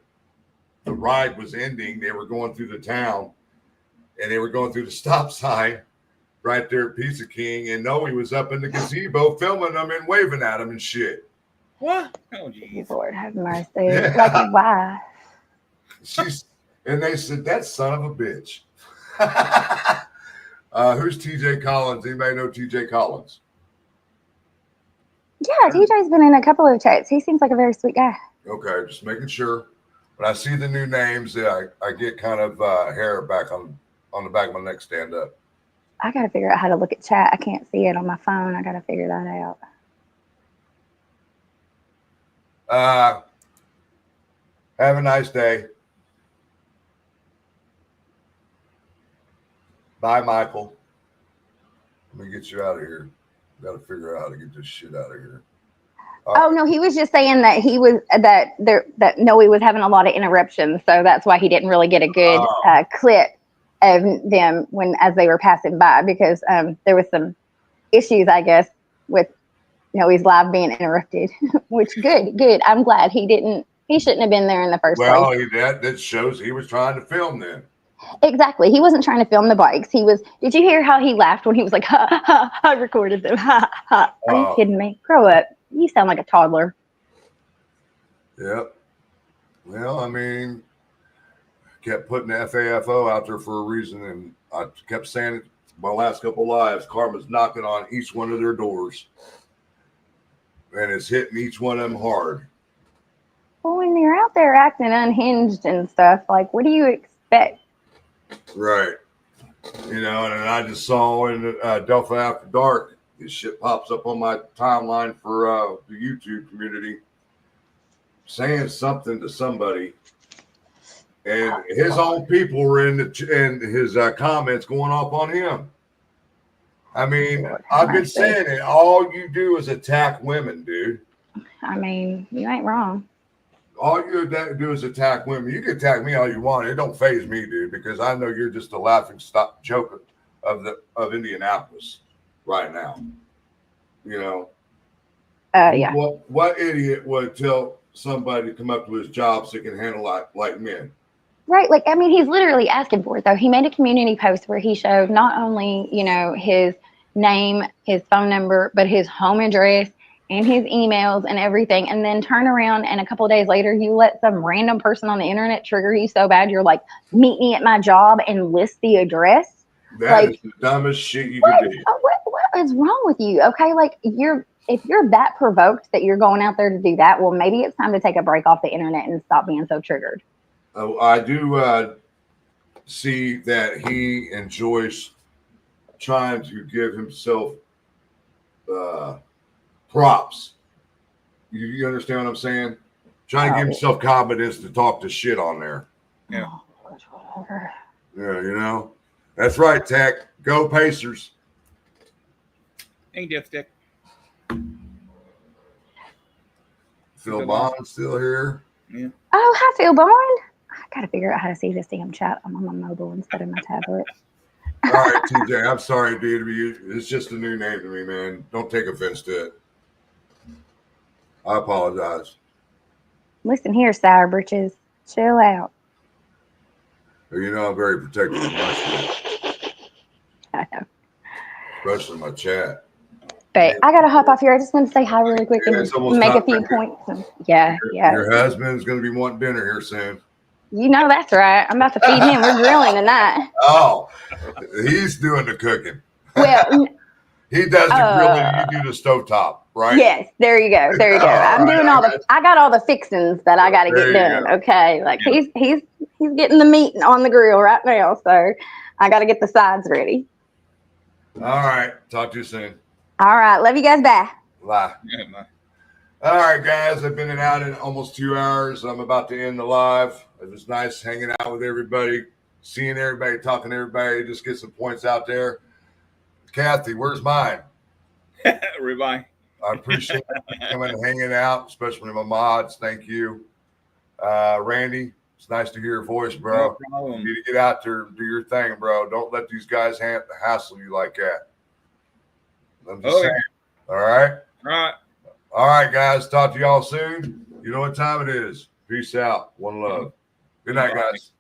ride was ending. They were going through the town, and they were going through the stop sign right there at Pizza King, and Noe was up in the gazebo filming them and waving at them and shit. What? Oh, jeez. Lord have mercy. Yeah. Like, why? And they said, that son of a bitch. Who's TJ Collins? Anybody know TJ Collins? Yeah, TJ's been in a couple of chats. He seems like a very sweet guy. Okay, just making sure. When I see the new names, I get kind of hair back on the back of my neck stand up. I got to figure out how to look at chat. I can't see it on my phone. I got to figure that out. Have a nice day. Bye, Michael. Let me get you out of here. Got to figure out how to get this shit out of here. Oh no, he was just saying that he was that Noe was having a lot of interruptions, so that's why he didn't really get a good clip of them as they were passing by, because there was some issues, I guess, with Noe's live being interrupted. Which good. I'm glad he shouldn't have been there in the first place. Well, that shows he was trying to film then. Exactly. He wasn't trying to film the bikes. Did you hear how he laughed when he was like, ha, ha, I recorded them. Ha, ha. Are you kidding me? Grow up. You sound like a toddler. Yep. Well, I mean, kept putting the FAFO out there for a reason, and I kept saying it my last couple lives. Karma's knocking on each one of their doors, and it's hitting each one of them hard. Well, when you're out there acting unhinged and stuff, like, what do you expect? Right. And I just saw in Delphi After Dark, this shit pops up on my timeline for the YouTube community, saying something to somebody, and his own people were in his comments going off on him. I mean, I've been saying it. All you do is attack women, dude. I mean, you ain't wrong. All you do is attack women. You can attack me all you want. It don't faze me, dude, because I know you're just a laughing stock joke of Indianapolis right now. Yeah. What idiot would tell somebody to come up to his job so he can handle like men? Right. Like, I mean, he's literally asking for it, though. He made a community post where he showed not only, his name, his phone number, but his home address and his emails and everything. And then turn around and a couple of days later, you let some random person on the internet trigger you so bad you're like, meet me at my job and list the address. That is the dumbest shit you could do. What is wrong with you? Okay, like if you're that provoked that you're going out there to do that, well, maybe it's time to take a break off the internet and stop being so triggered. I do see that he enjoys trying to give himself props. You understand what I'm saying? Trying to give himself confidence to talk to shit on there. Yeah. Yeah, that's right, Tech. Go Pacers. Hey, Dipstick. Phil Bond still here. Yeah. Oh, hi, Phil Bond. I gotta figure out how to see this damn chat. I'm on my mobile instead of my tablet. All right, TJ. I'm sorry, dude. It's just a new name to me, man. Don't take offense to it. I apologize. Listen here, Sour Britches. Chill out. I'm very protective of my shit. I know. Especially my chat. But I gotta hop off here. I just want to say hi really quick and make a few points. Yeah. Your husband's gonna be wanting dinner here soon. You know that's right. I'm about to feed him. We're grilling tonight. Oh, he's doing the cooking. Well, he does the grilling. You do the stovetop, right? Yes. There you go. I'm doing I got all the fixings that I got to get done. Go. Okay. Like he's getting the meat on the grill right now. So I got to get the sides ready. All right. Talk to you soon. All right. Love you guys. Bye. Bye. Yeah, bye. All right, guys. I've been out in almost 2 hours. I'm about to end the live. It was nice hanging out with everybody, seeing everybody, talking to everybody, just get some points out there. Kathy, where's mine? Everybody. I appreciate you coming and hanging out, especially my mods. Thank you. Randy, it's nice to hear your voice, bro. No problem. You need to get out there and do your thing, bro. Don't let these guys hassle you like that. I'm just saying. All right. All right. All right, guys. Talk to y'all soon. You know what time it is. Peace out. One love. Good night, guys.